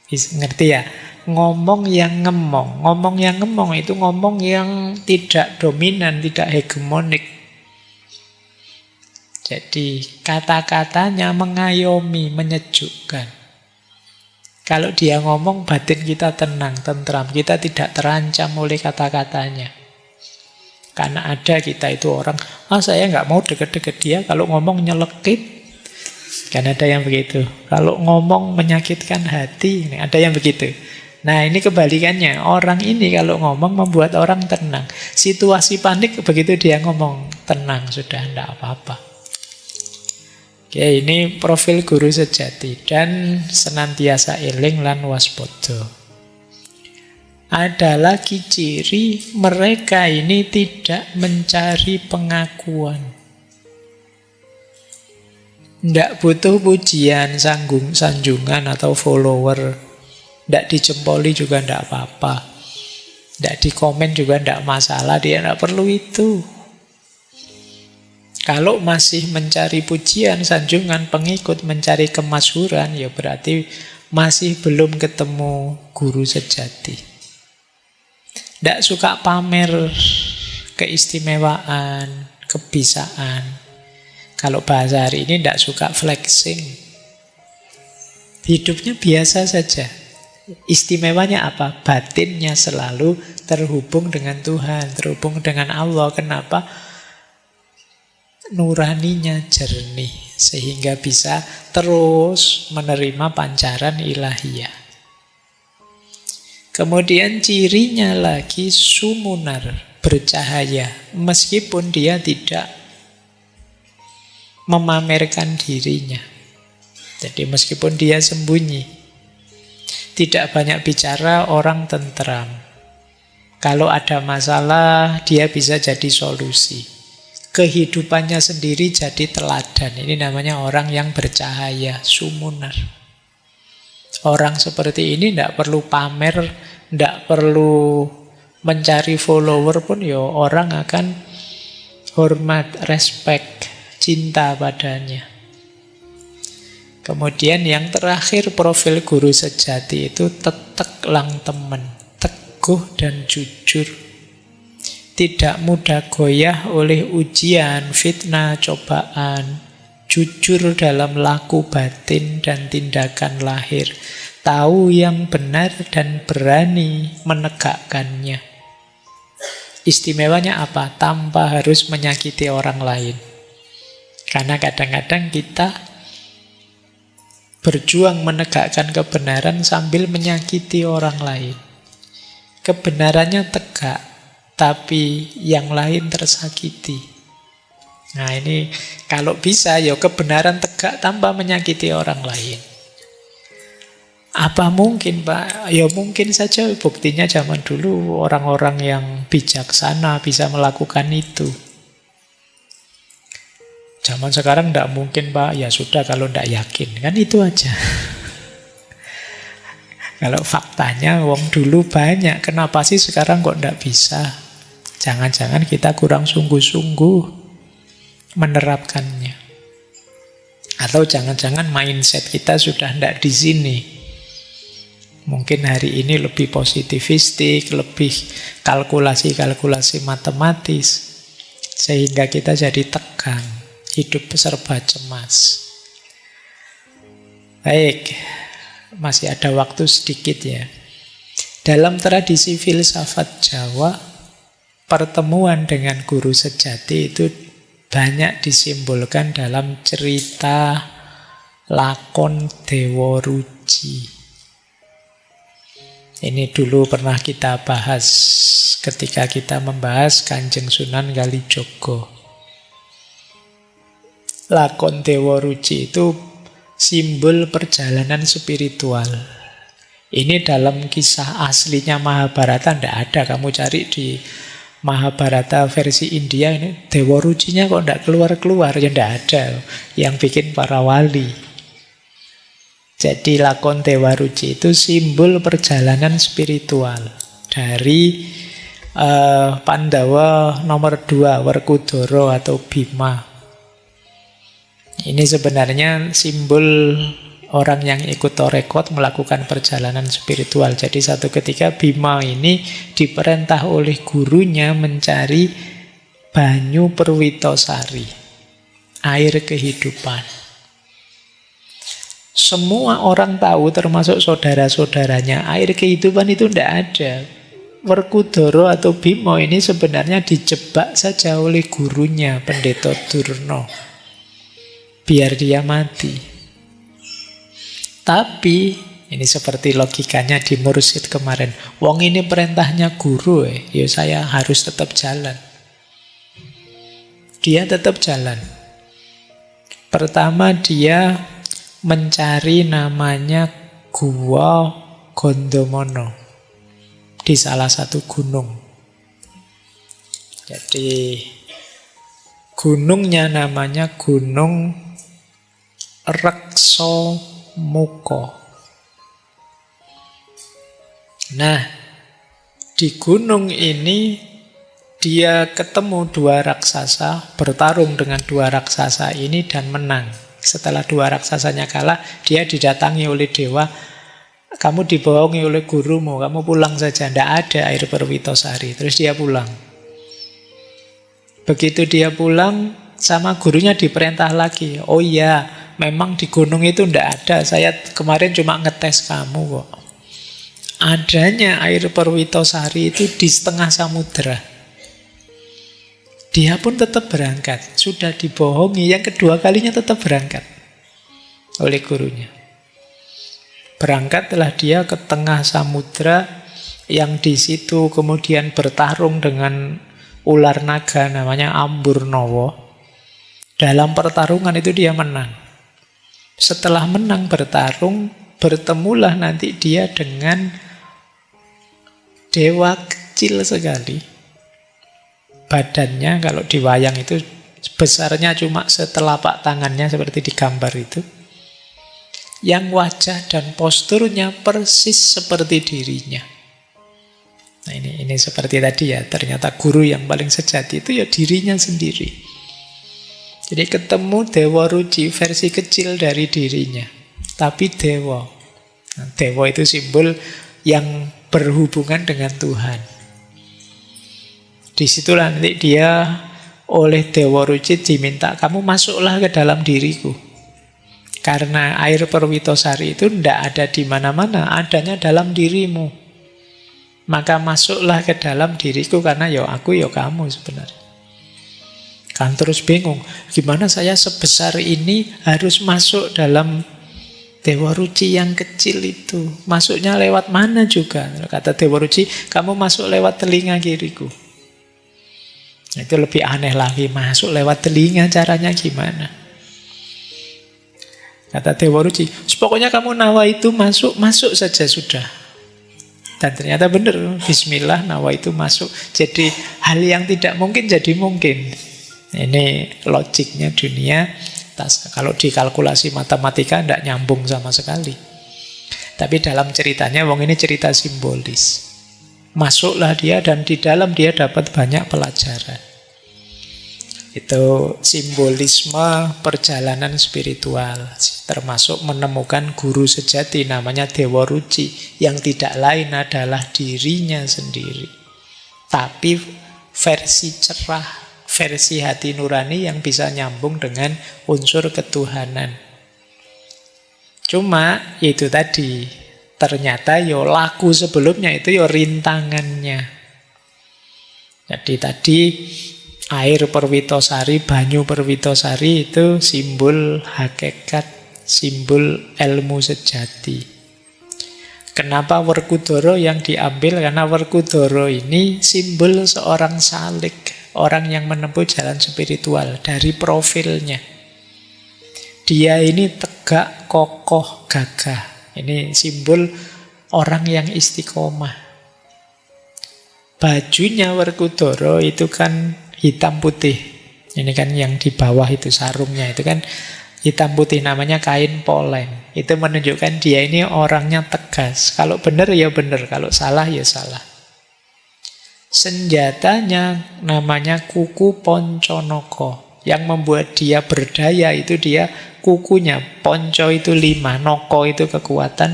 Ngerti ya? Ngomong yang ngemong. Ngomong yang ngemong itu ngomong yang tidak dominan, tidak hegemonik. Jadi kata-katanya mengayomi, menyejukkan. Kalau dia ngomong, batin kita tenang, tentram. Kita tidak terancam oleh kata-katanya. Karena ada kita itu orang, saya nggak mau deket-deket dia, kalau ngomong nyelekit. Kan ada yang begitu. Kalau ngomong menyakitkan hati, ada yang begitu. Nah ini kebalikannya. Orang ini kalau ngomong membuat orang tenang. Situasi panik begitu dia ngomong, tenang sudah, tidak apa-apa. Oke, ini profil guru sejati. Dan senantiasa eling lan waspada. Ada lagi ciri mereka ini tidak mencari pengakuan. Tidak butuh pujian, sanjungan atau follower. Tidak dijempoli juga tidak apa-apa. Tidak dikomen juga tidak masalah. Dia tidak perlu itu. Kalau masih mencari pujian, sanjungan, pengikut, mencari kemasyhuran, ya berarti masih belum ketemu guru sejati. Tidak suka pamer keistimewaan, kebisaan. Kalau bahasa hari ini tidak suka flexing. Hidupnya biasa saja. Istimewanya apa? Batinnya selalu terhubung dengan Tuhan, terhubung dengan Allah. Kenapa? Nuraninya jernih, sehingga bisa terus menerima pancaran ilahiyah. Kemudian cirinya lagi sumunar, bercahaya, meskipun dia tidak memamerkan dirinya. Jadi meskipun dia sembunyi, tidak banyak bicara, orang tentram. Kalau ada masalah, dia bisa jadi solusi. Kehidupannya sendiri jadi teladan. Ini namanya orang yang bercahaya, sumunar. Orang seperti ini tidak perlu pamer, tidak perlu mencari follower pun ya orang akan hormat, respect, cinta padanya. Kemudian yang terakhir profil guru sejati itu tetek lang temen, teguh dan jujur. Tidak mudah goyah oleh ujian, fitnah, cobaan. Jujur dalam laku batin dan tindakan lahir. Tahu yang benar dan berani menegakkannya. Istimewanya apa? Tanpa harus menyakiti orang lain. Karena kadang-kadang kita berjuang menegakkan kebenaran sambil menyakiti orang lain. Kebenarannya tegak, tapi yang lain tersakiti. Nah ini kalau bisa ya kebenaran tegak tanpa menyakiti orang lain. Apa mungkin Pak? Ya mungkin saja, buktinya zaman dulu orang-orang yang bijaksana bisa melakukan itu. Zaman sekarang tidak mungkin Pak, ya sudah kalau tidak yakin. Kan itu aja. Kalau faktanya wong dulu banyak, kenapa sih sekarang kok tidak bisa? Jangan-jangan kita kurang sungguh-sungguh menerapkannya. Atau jangan-jangan mindset kita sudah tidak di sini. Mungkin hari ini lebih positivistik, lebih kalkulasi-kalkulasi matematis. Sehingga kita jadi tegang, hidup serba cemas. Baik, masih ada waktu sedikit ya. Dalam tradisi filsafat Jawa, pertemuan dengan guru sejati itu banyak disimbolkan dalam cerita lakon Dewa Ruci. Ini dulu pernah kita bahas ketika kita membahas Kanjeng Sunan Kalijaga. Lakon Dewa Ruci itu simbol perjalanan spiritual. Ini dalam kisah aslinya Mahabharata tidak ada. Kamu cari di Mahabharata versi India ini Dewa Rucinya kok tidak keluar-keluar, ya tidak ada. Yang bikin para wali. Jadi lakon Dewa Ruci itu simbol perjalanan spiritual dari Pandawa nomor 2, Werkudara atau Bima. Ini sebenarnya simbol orang yang ikut torekot melakukan perjalanan spiritual. Jadi satu ketika Bima ini diperintah oleh gurunya mencari banyu Perwitosari, air kehidupan. Semua orang tahu termasuk saudara-saudaranya air kehidupan itu tidak ada. Werkudara atau Bima ini sebenarnya dijebak saja oleh gurunya Pendeta Durna biar dia mati. Tapi, ini seperti logikanya di Mursyid kemarin. Wong ini perintahnya guru, ya saya harus tetap jalan. Dia tetap jalan. Pertama dia mencari namanya Gua Gondomono di salah satu gunung. Jadi gunungnya namanya Gunung Rekso Muko. Nah, di gunung ini dia ketemu dua raksasa, bertarung dengan dua raksasa ini dan menang. Setelah dua raksasanya kalah, dia didatangi oleh dewa. Kamu dibohongi oleh gurumu, kamu pulang saja. Tidak ada air Perwitosari. Terus dia pulang. Begitu dia pulang, sama gurunya diperintah lagi. Oh iya, memang di gunung itu ndak ada. Saya kemarin cuma ngetes kamu kok. Adanya air Perwitosari itu di setengah samudera. Dia pun tetap berangkat. Sudah dibohongi, yang kedua kalinya tetap berangkat oleh gurunya. Berangkatlah dia ke tengah samudera, yang di situ kemudian bertarung dengan ular naga namanya Amburnowo. Dalam pertarungan itu dia menang. Setelah menang bertarung, bertemulah nanti dia dengan dewa kecil sekali. Badannya kalau di wayang itu besarnya cuma setelapak tangannya seperti di gambar itu. Yang wajah dan posturnya persis seperti dirinya. Nah ini seperti tadi ya, ternyata guru yang paling sejati itu ya dirinya sendiri. Jadi ketemu Dewa Ruci versi kecil dari dirinya, tapi Dewa. Nah, Dewa itu simbol yang berhubungan dengan Tuhan. Disitulah nanti dia oleh Dewa Ruci diminta, kamu masuklah ke dalam diriku. Karena air Perwitosari itu tidak ada di mana-mana, adanya dalam dirimu. Maka masuklah ke dalam diriku, karena ya aku ya kamu sebenarnya. Kan terus bingung, gimana saya sebesar ini harus masuk dalam Dewa Ruci yang kecil itu. Masuknya lewat mana juga? Kata Dewa Ruci, kamu masuk lewat telinga kiriku. Itu lebih aneh lagi, masuk lewat telinga caranya gimana? Kata Dewa Ruci, pokoknya kamu nawa itu masuk saja sudah. Dan ternyata benar, bismillah nawa itu masuk. Jadi hal yang tidak mungkin jadi mungkin. Ini logiknya dunia. Kalau dikalkulasi matematika tidak nyambung sama sekali. Tapi dalam ceritanya, wong ini cerita simbolis. Masuklah dia dan di dalam dia dapat banyak pelajaran. Itu simbolisme perjalanan spiritual, termasuk menemukan guru sejati namanya Dewa Ruci, yang tidak lain adalah dirinya sendiri. Tapi versi cerah, versi hati nurani yang bisa nyambung dengan unsur ketuhanan. Cuma itu tadi, ternyata yo laku sebelumnya itu yo rintangannya. Jadi tadi air Perwitosari, banyu Perwitosari itu simbol hakikat, simbol ilmu sejati. Kenapa Werkudara yang diambil? Karena Werkudara ini simbol seorang salik, orang yang menempuh jalan spiritual dari profilnya. Dia ini tegak, kokoh, gagah. Ini simbol orang yang istiqomah. Bajunya Werkudara itu kan hitam putih. Ini kan yang di bawah itu sarungnya itu kan hitam putih, namanya kain poleng. Itu menunjukkan dia ini orangnya tegas. Kalau benar ya benar, kalau salah ya salah. Senjatanya namanya kuku Ponconoko. Yang membuat dia berdaya itu dia kukunya. Ponco itu 5, noko itu kekuatan.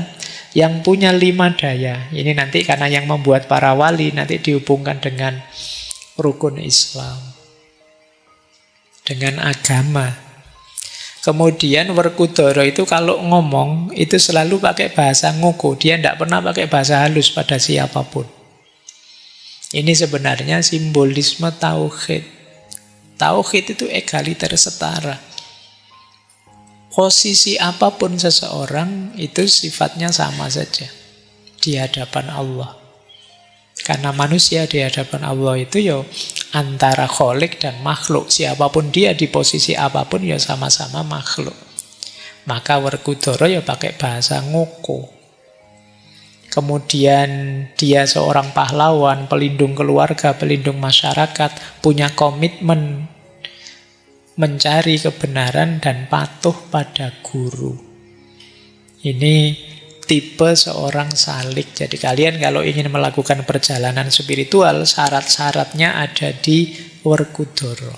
Yang punya 5 daya. Ini nanti karena yang membuat para wali nanti dihubungkan dengan rukun Islam, dengan agama. Kemudian Werkudara itu kalau ngomong itu selalu pakai bahasa ngoko. Dia tidak pernah pakai bahasa halus pada siapapun. Ini sebenarnya simbolisme tauhid. Tauhid itu egaliter, setara. Posisi apapun seseorang itu sifatnya sama saja di hadapan Allah. Karena manusia di hadapan Allah itu ya antara kholik dan makhluk. Siapapun dia di posisi apapun ya sama-sama makhluk. Maka Werkudara ya pakai bahasa ngoko. Kemudian dia seorang pahlawan, pelindung keluarga, pelindung masyarakat, punya komitmen mencari kebenaran dan patuh pada guru. Ini tipe seorang salik. Jadi kalian kalau ingin melakukan perjalanan spiritual, syarat-syaratnya ada di Werkudara.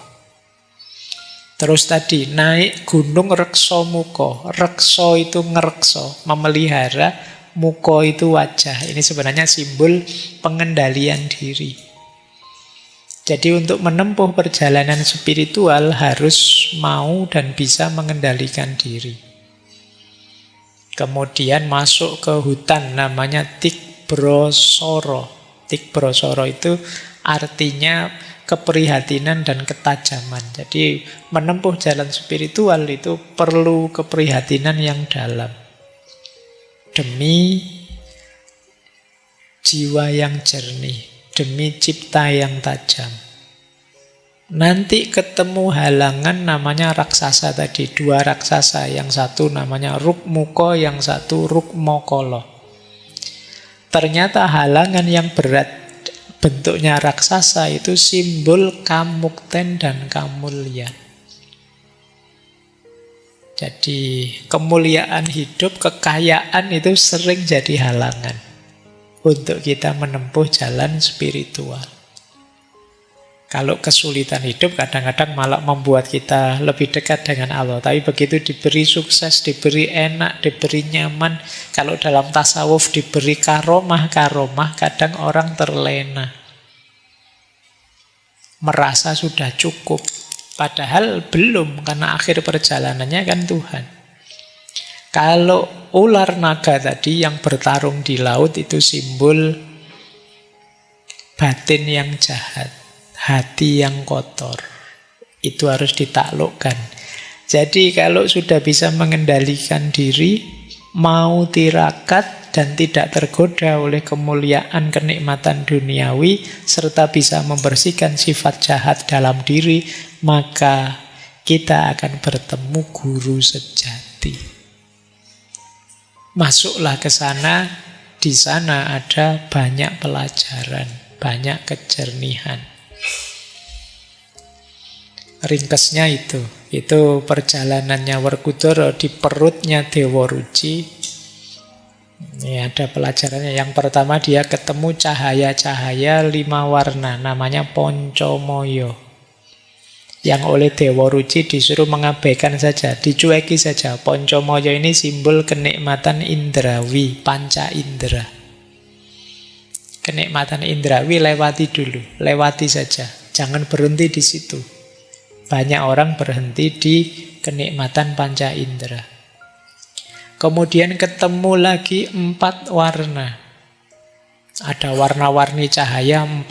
Terus tadi naik gunung Rekso Muko. Rekso itu ngerekso, memelihara. Muko itu wajah. Ini sebenarnya simbol pengendalian diri. Jadi untuk menempuh perjalanan spiritual harus mau dan bisa mengendalikan diri. Kemudian masuk ke hutan namanya Tikbrosoro. Tikbrosoro itu artinya keprihatinan dan ketajaman. Jadi menempuh jalan spiritual itu perlu keprihatinan yang dalam. Demi jiwa yang jernih, demi cipta yang tajam. Nanti ketemu halangan namanya raksasa tadi. Dua raksasa, yang satu namanya Rukmuko, yang satu Rukmokolo. Ternyata halangan yang berat bentuknya raksasa itu simbol kamukten dan kamulyan. Jadi kemuliaan hidup, kekayaan itu sering jadi halangan untuk kita menempuh jalan spiritual. Kalau kesulitan hidup kadang-kadang malah membuat kita lebih dekat dengan Allah. Tapi begitu diberi sukses, diberi enak, diberi nyaman, kalau dalam tasawuf diberi karomah-karomah, kadang orang terlena. Merasa sudah cukup. Padahal belum, karena akhir perjalanannya kan Tuhan. Kalau ular naga tadi yang bertarung di laut itu simbol batin yang jahat. Hati yang kotor, itu harus ditaklukkan. Jadi kalau sudah bisa mengendalikan diri, mau tirakat dan tidak tergoda oleh kemuliaan kenikmatan duniawi, serta bisa membersihkan sifat jahat dalam diri, maka kita akan bertemu guru sejati. Masuklah ke sana, di sana ada banyak pelajaran, banyak kejernihan. Ringkesnya itu perjalanannya Werkudara di perutnya Dewa Ruci. Ini ada pelajarannya. Yang pertama dia ketemu cahaya-cahaya 5 warna, namanya Poncomoyo, yang oleh Dewa Ruci disuruh mengabaikan saja, dicueki saja. Poncomoyo ini simbol kenikmatan indrawi, panca indera. Kenikmatan indrawi lewati dulu, lewati saja. Jangan berhenti di situ. Banyak orang berhenti di kenikmatan panca indera. Kemudian ketemu lagi 4 warna. Ada warna-warni cahaya 4.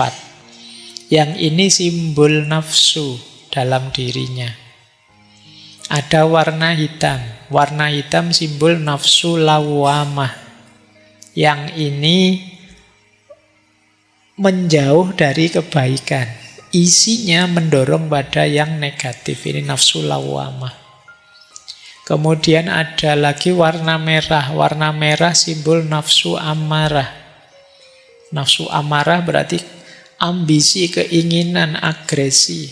Yang ini simbol nafsu dalam dirinya. Ada warna hitam. Warna hitam simbol nafsu lawamah. Yang ini menjauh dari kebaikan. Isinya mendorong pada yang negatif. Ini nafsu lawamah. Kemudian ada lagi warna merah. Warna merah simbol nafsu amarah. Nafsu amarah berarti ambisi, keinginan, agresi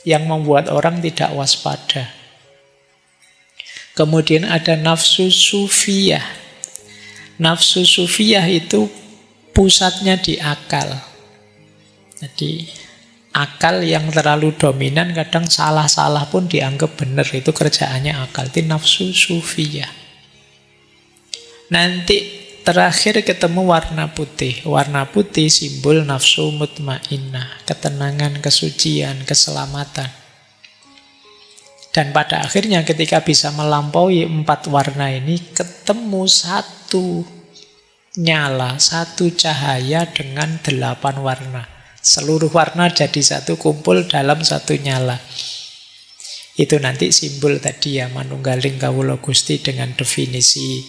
yang membuat orang tidak waspada. Kemudian ada nafsu sufiyah. Nafsu sufiyah itu pusatnya di akal. Jadi akal yang terlalu dominan kadang salah-salah pun dianggap benar. Itu kerjaannya akal. Itu nafsu sufiyah. Nanti terakhir ketemu warna putih. Warna putih simbol nafsu mutmainnah. Ketenangan, kesucian, keselamatan. Dan pada akhirnya ketika bisa melampaui 4 warna ini, ketemu satu nyala, satu cahaya dengan 8 warna. Seluruh warna jadi satu, kumpul dalam satu nyala. Itu nanti simbol tadi ya, manunggaling kawula Gusti dengan definisi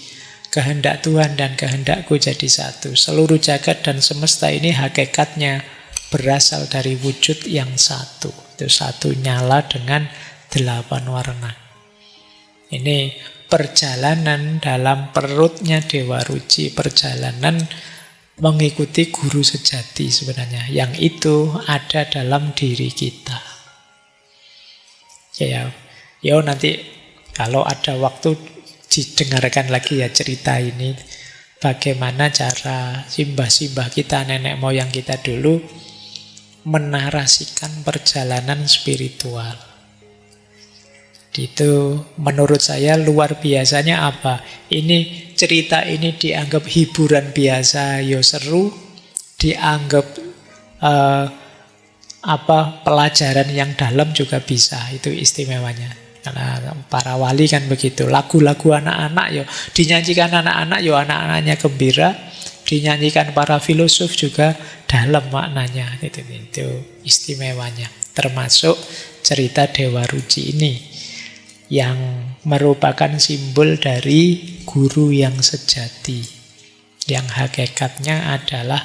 kehendak Tuhan dan kehendakku jadi satu. Seluruh jagat dan semesta ini hakikatnya berasal dari wujud yang satu. Itu satu nyala dengan 8 warna. Ini perjalanan dalam perutnya Dewa Ruci, perjalanan mengikuti guru sejati sebenarnya. Yang itu ada dalam diri kita. Ya nanti kalau ada waktu didengarkan lagi ya cerita ini. Bagaimana cara simbah-simbah kita, nenek moyang kita dulu menarasikan perjalanan spiritual. Itu menurut saya luar biasanya apa? Ini cerita ini dianggap hiburan biasa, yo seru, dianggap pelajaran yang dalam juga bisa. Itu istimewanya. Karena para wali kan begitu. Lagu-lagu anak-anak yo dinyanyikan anak-anak yo anak-anaknya gembira, dinyanyikan para filosof juga dalam maknanya. Itu istimewanya. Termasuk cerita Dewa Ruci ini yang merupakan simbol dari guru yang sejati, yang hakikatnya adalah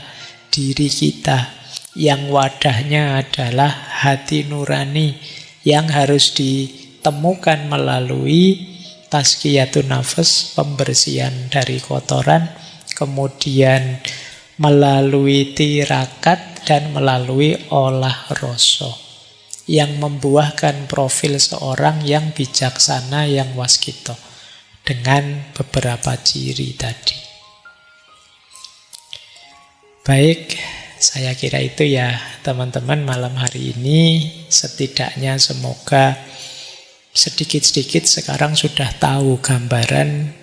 diri kita, yang wadahnya adalah hati nurani, yang harus ditemukan melalui tazkiyatun nafas, pembersihan dari kotoran, kemudian melalui tirakat dan melalui olah rasa, yang membuahkan profil seorang yang bijaksana, yang waskito, dengan beberapa ciri tadi. Baik, saya kira itu ya teman-teman malam hari ini. Setidaknya semoga sedikit-sedikit sekarang sudah tahu gambaran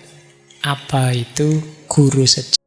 apa itu guru sejati.